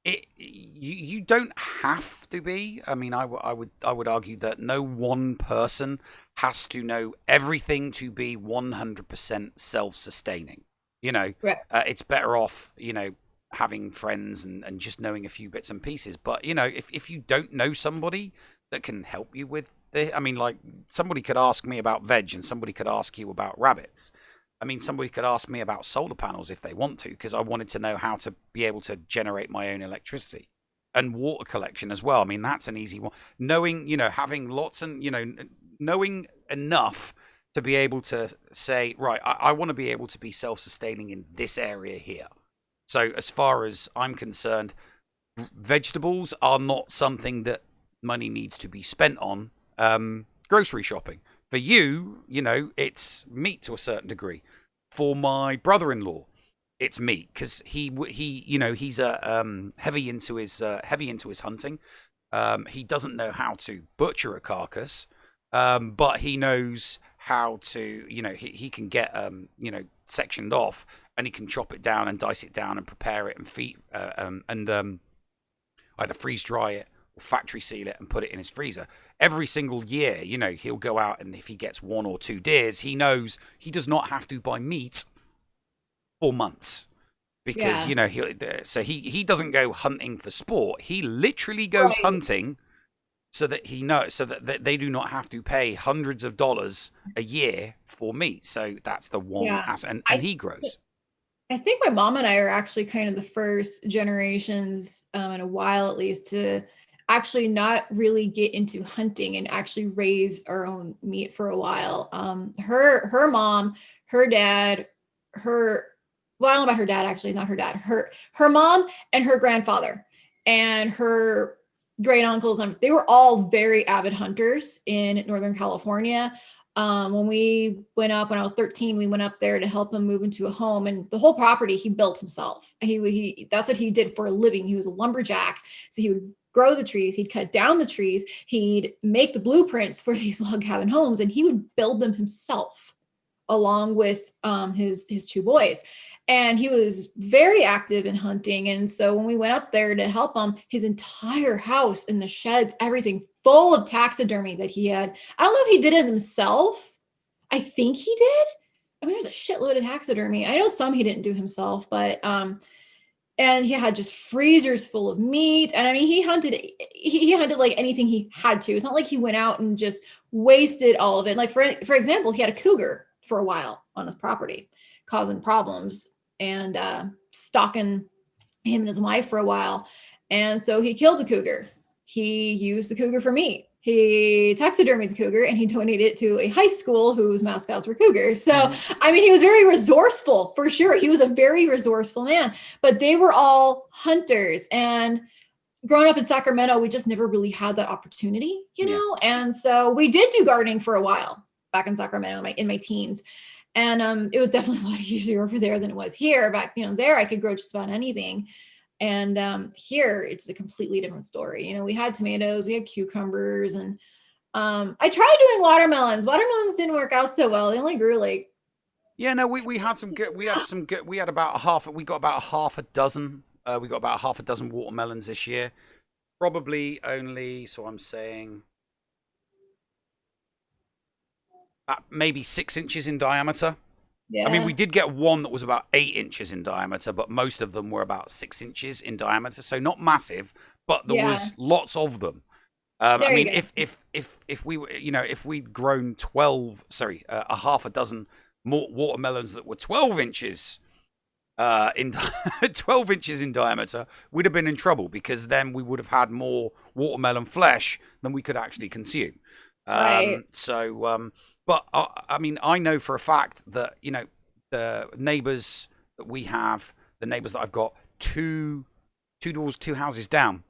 you don't have to be. I mean, I would argue that no one person has to know everything to be 100% self-sustaining. Right. It's better off, having friends and just knowing a few bits and pieces. But if you don't know somebody that can help you with I mean, like somebody could ask me about veg and somebody could ask you about rabbits. I mean, somebody could ask me about solar panels if they want to, because I wanted to know how to be able to generate my own electricity and water collection as well. I mean, that's an easy one. Knowing, having lots and, knowing enough to be able to say, right, I want to be able to be self-sustaining in this area here. So as far as I'm concerned, vegetables are not something that money needs to be spent on. Grocery shopping. For you, it's meat to a certain degree. For my brother-in-law, it's meat because he's heavy into his hunting. He doesn't know how to butcher a carcass, but he knows how to. He can get sectioned off, and he can chop it down and dice it down and prepare it and feed and either freeze dry it or factory seal it and put it in his freezer. Every single year, he'll go out, and if he gets 1 or 2 deers, he knows he does not have to buy meat for months because he doesn't go hunting for sport. He literally goes hunting so that they do not have to pay hundreds of dollars a year for meat. So that's the one and he grows. I think my mom and I are actually kind of the first generations in a while, at least, to actually not really get into hunting and actually raise our own meat for a while. Her mom, her dad, I don't know about her dad, actually, not her dad, her mom and her grandfather and her great uncles, they were all very avid hunters in Northern California. When we went up, when I was 13, we went up there to help him move into a home, and the whole property he built himself. That's what he did for a living. He was a lumberjack. So he would grow the trees. He'd cut down the trees. He'd make the blueprints for these log cabin homes, and he would build them himself along with his 2 boys. And he was very active in hunting. And so when we went up there to help him, his entire house and the sheds, everything full of taxidermy that he had. I don't know if he did it himself. I think he did. I mean, there's a shitload of taxidermy. I know some he didn't do himself, but and he had just freezers full of meat. And I mean, he hunted like anything he had to. It's not like he went out and just wasted all of it. Like for example, he had a cougar for a while on his property, causing problems and stalking him and his wife for a while. And so he killed the cougar. He used the cougar for meat. He taxidermied the cougar and he donated it to a high school whose mascots were cougars. So, I mean, he was very resourceful for sure. He was a very resourceful man, but they were all hunters. And growing up in Sacramento, we just never really had that opportunity, you know? And so we did do gardening for a while back in Sacramento in my teens. And it was definitely a lot easier over there than it was here. Back, there I could grow just about anything. And here it's a completely different story. We had tomatoes, we had cucumbers, and I tried doing watermelons. Watermelons didn't work out so well. They only grew like. Yeah, no, we had some good. We got about a half a dozen. We got about half a dozen watermelons this year. Probably only, so I'm saying, maybe 6 inches in diameter. Yeah. I mean, we did get one that was about 8 inches in diameter, but most of them were about 6 inches in diameter. So not massive, but there was lots of them. I mean, if we were, if we'd grown a half a dozen more watermelons that were 12 inches in 12 inches in diameter, we'd have been in trouble, because then we would have had more watermelon flesh than we could actually consume. Right. But I mean, I know for a fact that, the neighbors that we have, the neighbors that I've got, two doors, 2 houses down,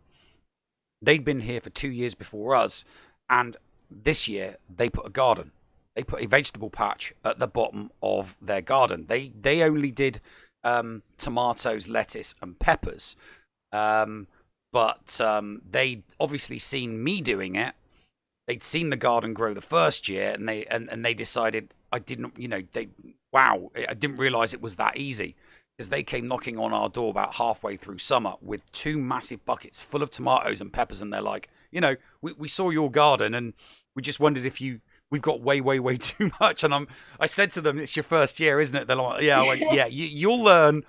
they'd been here for 2 years before us. And this year they put a garden. They put a vegetable patch at the bottom of their garden. They only did tomatoes, lettuce, and peppers. But they'd obviously seen me doing it. They'd seen the garden grow the first year, and they decided, I didn't realize it was that easy, because they came knocking on our door about halfway through summer with 2 massive buckets full of tomatoes and peppers, and they're like, we saw your garden and we just wondered if we've got way, way, way too much. And I said to them, it's your first year, isn't it? They're like, yeah. I went, yeah, you'll learn.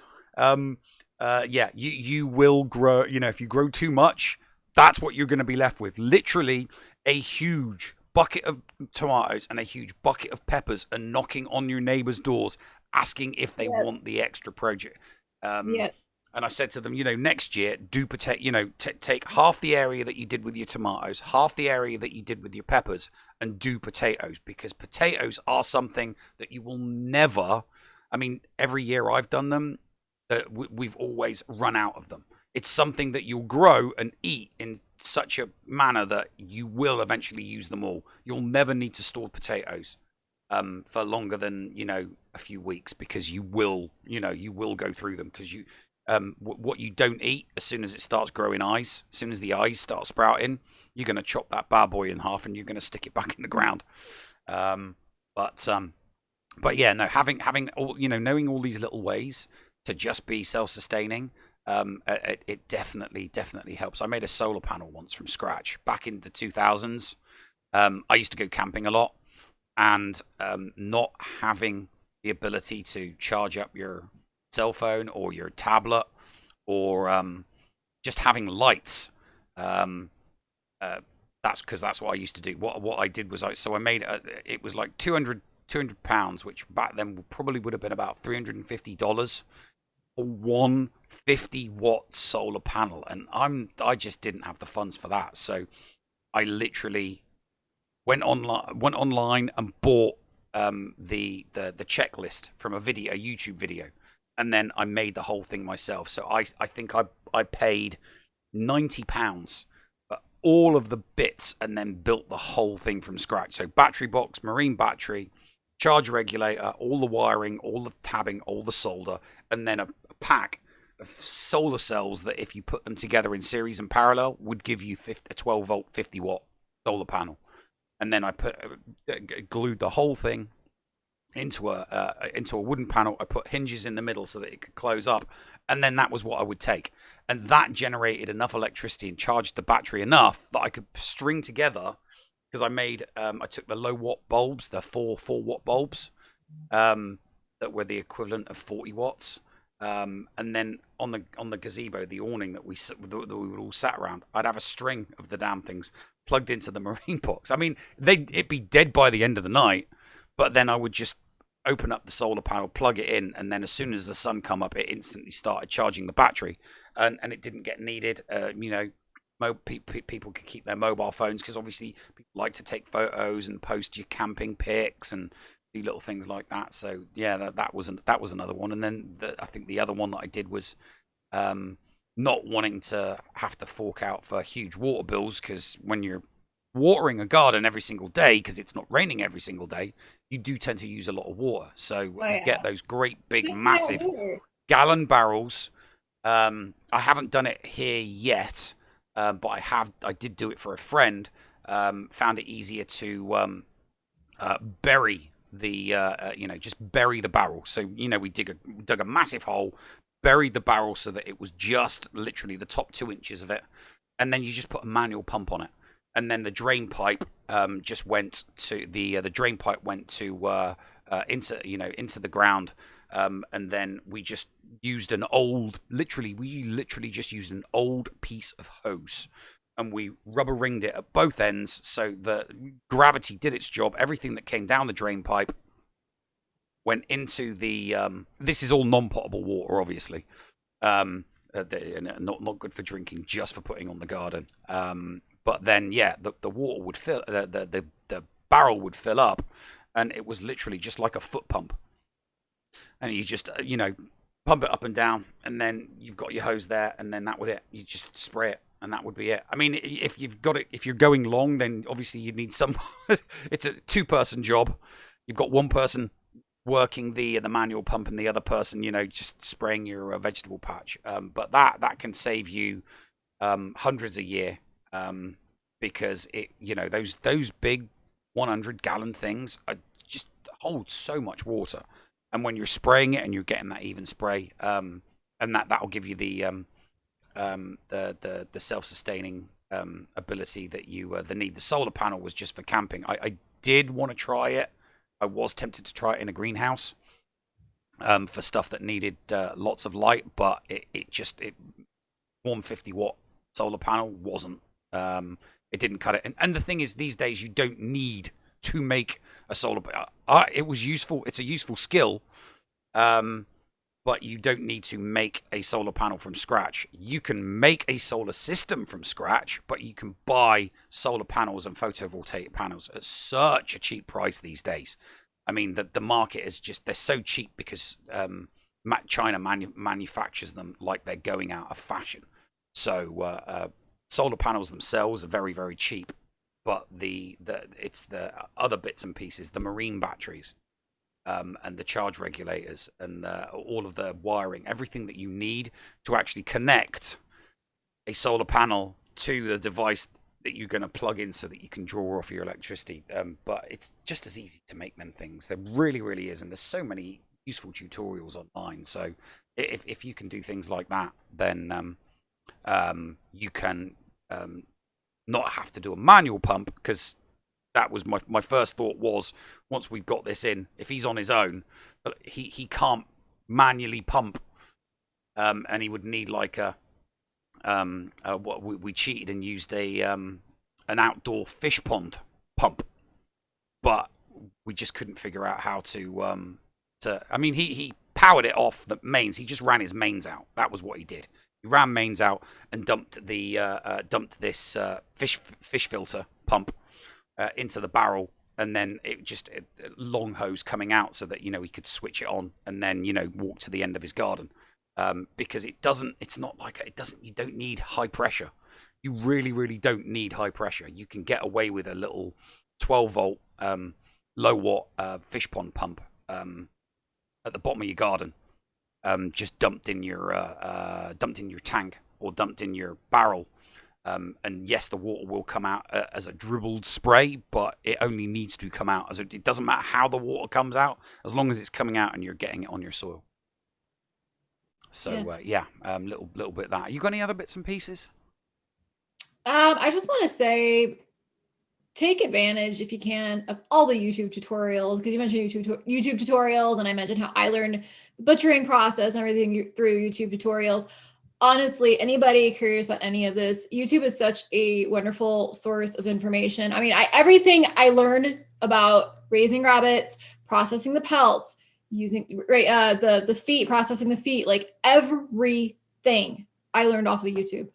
You will grow. If you grow too much, that's what you're going to be left with. Literally a huge bucket of tomatoes and a huge bucket of peppers, and knocking on your neighbors' doors asking if they want the extra project. And I said to them, next year, do take half the area that you did with your tomatoes, half the area that you did with your peppers, and do potatoes, because potatoes are something that you will never. I mean, every year I've done them, we've always run out of them. It's something that you'll grow and eat in such a manner that you will eventually use them all. You'll never need to store potatoes for longer than a few weeks, because you will go through them, because what you don't eat, as soon as it starts growing eyes, as soon as the eyes start sprouting, you're going to chop that bad boy in half and you're going to stick it back in the ground. But yeah, no, having all, knowing all these little ways to just be self-sustaining, it definitely helps. I made a solar panel once from scratch back in the 2000s. I used to go camping a lot, and not having the ability to charge up your cell phone or your tablet, or just having lights. That's what I used to do. What I did was I made it was like 200 pounds, which back then probably would have been about $350 for one 50-watt solar panel, and I just didn't have the funds for that. So I literally went online and bought the checklist from a YouTube video, and then I made the whole thing myself. So I think I paid £90 for all of the bits, and then built the whole thing from scratch. So battery box, marine battery, charge regulator, all the wiring, all the tabbing, all the solder, and then a pack of solar cells that, if you put them together in series and parallel, would give you a 12-volt, 50-watt solar panel. And then I glued the whole thing into a wooden panel. I put hinges in the middle so that it could close up, and then that was what I would take, and that generated enough electricity and charged the battery enough that I could string together. Because I took the low watt bulbs, the 4 watt bulbs, that were the equivalent of 40 watts. And then on the gazebo, the awning that we would all sat around, I'd have a string of the damn things plugged into the marine box. I mean, it'd be dead by the end of the night, but then I would just open up the solar panel, plug it in, and then as soon as the sun come up, it instantly started charging the battery, and it didn't get needed. People could keep their mobile phones because obviously people like to take photos and post your camping pics and do little things like that. So yeah, that was another one. And then I think the other one that I did was not wanting to have to fork out for huge water bills, because when you're watering a garden every single day, because it's not raining every single day, you do tend to use a lot of water. So you get those great big massive gallon barrels. I haven't done it here yet. But I did do it for a friend. Found it easier to bury just bury the barrel. So we dug a massive hole, buried the barrel so that it was just literally the top 2 inches of it, and then you just put a manual pump on it, and then the drain pipe just went to the drain pipe went to into the ground. And then we just used we literally just used an old piece of hose, and we rubber ringed it at both ends so the gravity did its job. Everything that came down the drain pipe went into the this is all non-potable water, obviously, not good for drinking, just for putting on the garden. But then the water would fill, the barrel would fill up, and it was literally just like a foot pump. And you just pump it up and down, and then you've got your hose there, and then that would it. You just spray it, and that would be it. I mean, if you're going long, then obviously you need some. It's a 2-person job. You've got one person working the manual pump, and the other person, just spraying your vegetable patch. But that can save you hundreds a year, because those big 100-gallon things just hold so much water. And when you're spraying it and you're getting that even spray, and that'll give you the self-sustaining ability that you need. The solar panel was just for camping. I did want to try it. I was tempted to try it in a greenhouse for stuff that needed lots of light, but it 150-watt solar panel wasn't. It didn't cut it. And the thing is, these days you don't need to make a solar. It was useful. It's a useful skill, but you don't need to make a solar panel from scratch. You can make a solar system from scratch, but you can buy solar panels and photovoltaic panels at such a cheap price these days. I mean, the market is just, they're so cheap because China manufactures them like they're going out of fashion. So solar panels themselves are very, very cheap. But it's the other bits and pieces, the marine batteries, and the charge regulators, and all of the wiring, everything that you need to actually connect a solar panel to the device that you're going to plug in so that you can draw off your electricity. But it's just as easy to make them things. There really, really is. And there's so many useful tutorials online. So if you can do things like that, then you can not have to do a manual pump, because that was my first thought was, once we've got this in, if he's on his own, he can't manually pump, and he would need like what we cheated and used an outdoor fish pond pump, but we just couldn't figure out how to I mean, he powered it off the mains. He just ran his mains out. That was what he did. He ran mains out and dumped this fish filter pump into the barrel, and then it just a long hose coming out so that he could switch it on and then walk to the end of his garden, because you don't need high pressure. You really, really don't need high pressure. You can get away with a little 12-volt low watt fish pond pump at the bottom of your garden. Just dumped in your tank or dumped in your barrel, And yes, the water will come out as a dribbled spray, but it only needs to come out as it doesn't matter how the water comes out, as long as it's coming out and you're getting it on your soil. So yeah, little bit of that. You got any other bits and pieces? I just want to say, take advantage if you can of all the YouTube tutorials, because you mentioned YouTube tutorials, and I mentioned how I learned the butchering process and everything through YouTube tutorials. Honestly, anybody curious about any of this, YouTube is such a wonderful source of information. I mean, everything I learned about raising rabbits, processing the pelts, using the feet, processing the feet, like everything I learned off of YouTube.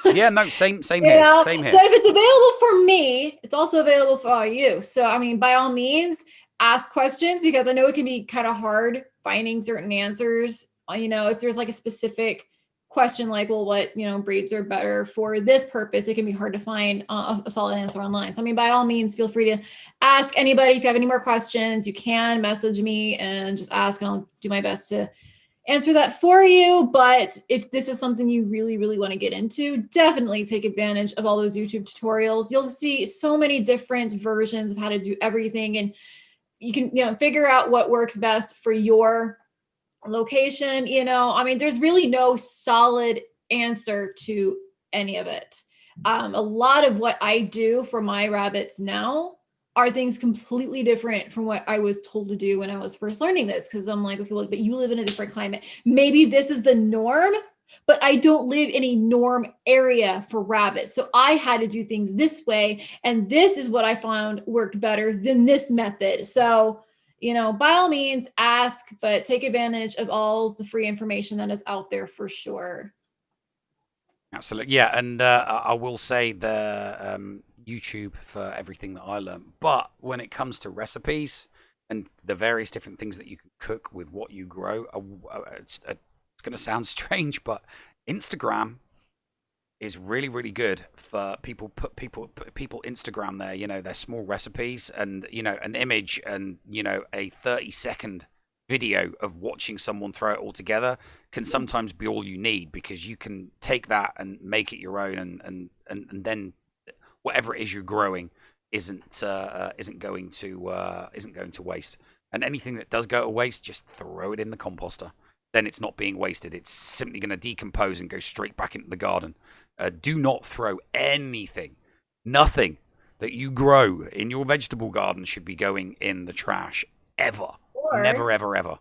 Yeah, no, same here. Same here. So if it's available for me, it's also available for all you. So I mean, by all means, ask questions, because I know it can be kind of hard finding certain answers. If there's like a specific question, like, well, what breeds are better for this purpose, it can be hard to find a solid answer online. So I mean, by all means, feel free to ask anybody. If you have any more questions, you can message me and just ask, and I'll do my best to answer that for you. But if this is something you really, really want to get into, definitely take advantage of all those YouTube tutorials. You'll see so many different versions of how to do everything, and you can figure out what works best for your location. I mean, there's really no solid answer to any of it. A lot of what I do for my rabbits now are things completely different from what I was told to do when I was first learning this. Because I'm like, okay, look, but you live in a different climate. Maybe this is the norm, but I don't live in a norm area for rabbits. So I had to do things this way. And this is what I found worked better than this method. So, by all means, ask, but take advantage of all the free information that is out there for sure. Absolutely. Yeah. And I will say the YouTube for everything that I learned. But when it comes to recipes and the various different things that you can cook with what you grow, it's going to sound strange, but Instagram is really, really good for people Instagram their small recipes, and an image, and a 30-second video of watching someone throw it all together can sometimes be all you need, because you can take that and make it your own, and then whatever it is you're growing isn't going to waste. And anything that does go to waste, just throw it in the composter. Then it's not being wasted. It's simply going to decompose and go straight back into the garden. Do not throw anything. Nothing that you grow in your vegetable garden should be going in the trash ever. Never, ever, ever.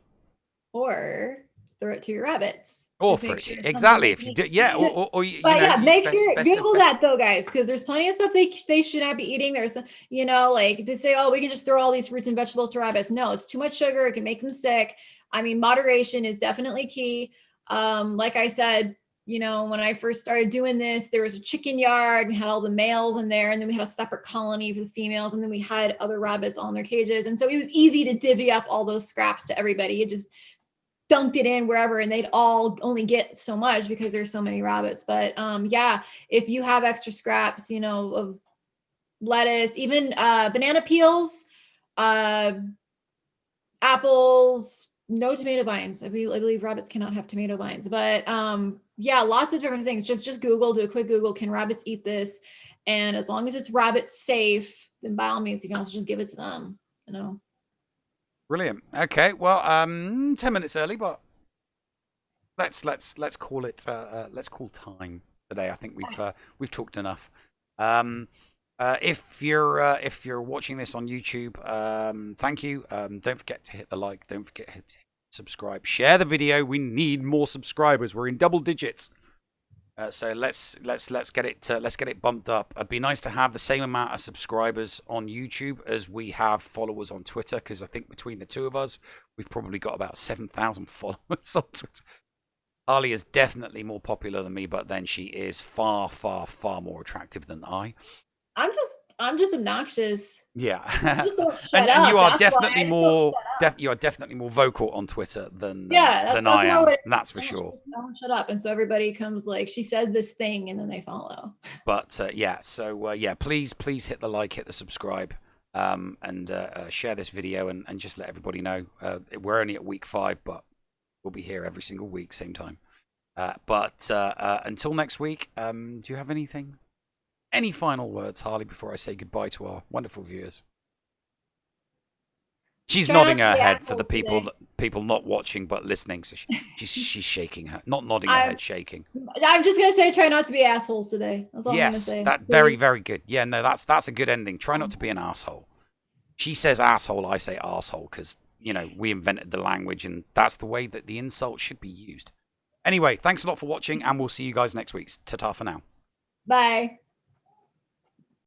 Or throw it to your rabbits. Or throw it. Exactly. If you do, yeah. Or make sure Google that though, guys, because there's plenty of stuff they should not be eating. There's like they say, oh, we can just throw all these fruits and vegetables to rabbits. No, it's too much sugar. It can make them sick. I mean, moderation is definitely key. Like I said, when I first started doing this, there was a chicken yard. We had all the males in there, and then we had a separate colony for the females, and then we had other rabbits on their cages. And so it was easy to divvy up all those scraps to everybody. You just dunked it in wherever, and they'd all only get so much because there's so many rabbits. But yeah, if you have extra scraps, of lettuce, even banana peels, apples, no tomato vines. I believe rabbits cannot have tomato vines, but yeah, lots of different things. Just Google, do a quick Google. Can rabbits eat this? And as long as it's rabbit safe, then by all means, you can also just give it to them, Brilliant. Okay. Well, 10 minutes early, but let's call it let's call time today. I think we've talked enough. If you're watching this on YouTube, thank you. Don't forget to hit the like. Don't forget to hit subscribe. Share the video. We need more subscribers. We're in double digits. So let's get it bumped up. It'd be nice to have the same amount of subscribers on YouTube as we have followers on Twitter, because I think between the two of us, we've probably got about 7,000 followers on Twitter. Harley is definitely more popular than me, but then she is far, far, far more attractive than I. I'm just obnoxious. Yeah. Just don't shut and up. you are definitely more you are definitely more vocal on Twitter than I am. That's for sure. Don't shut up. And so everybody comes like, she said this thing, and then they follow. But yeah, so yeah, please hit the like, hit the subscribe, and share this video, and just let everybody know. We're only at week 5, but we'll be here every single week, same time. But until next week, do you have anything Any final words, Harley, before I say goodbye to our wonderful viewers? She's nodding her head for the people not watching but listening. So she's shaking her, not nodding her head, shaking. I'm just gonna say, try not to be assholes today. That's all I'm gonna say. That very, very good. Yeah, no, that's a good ending. Try not to be an asshole. She says asshole, I say arsehole, because we invented the language, and that's the way that the insult should be used. Anyway, thanks a lot for watching, and we'll see you guys next week. Ta-ta for now. Bye.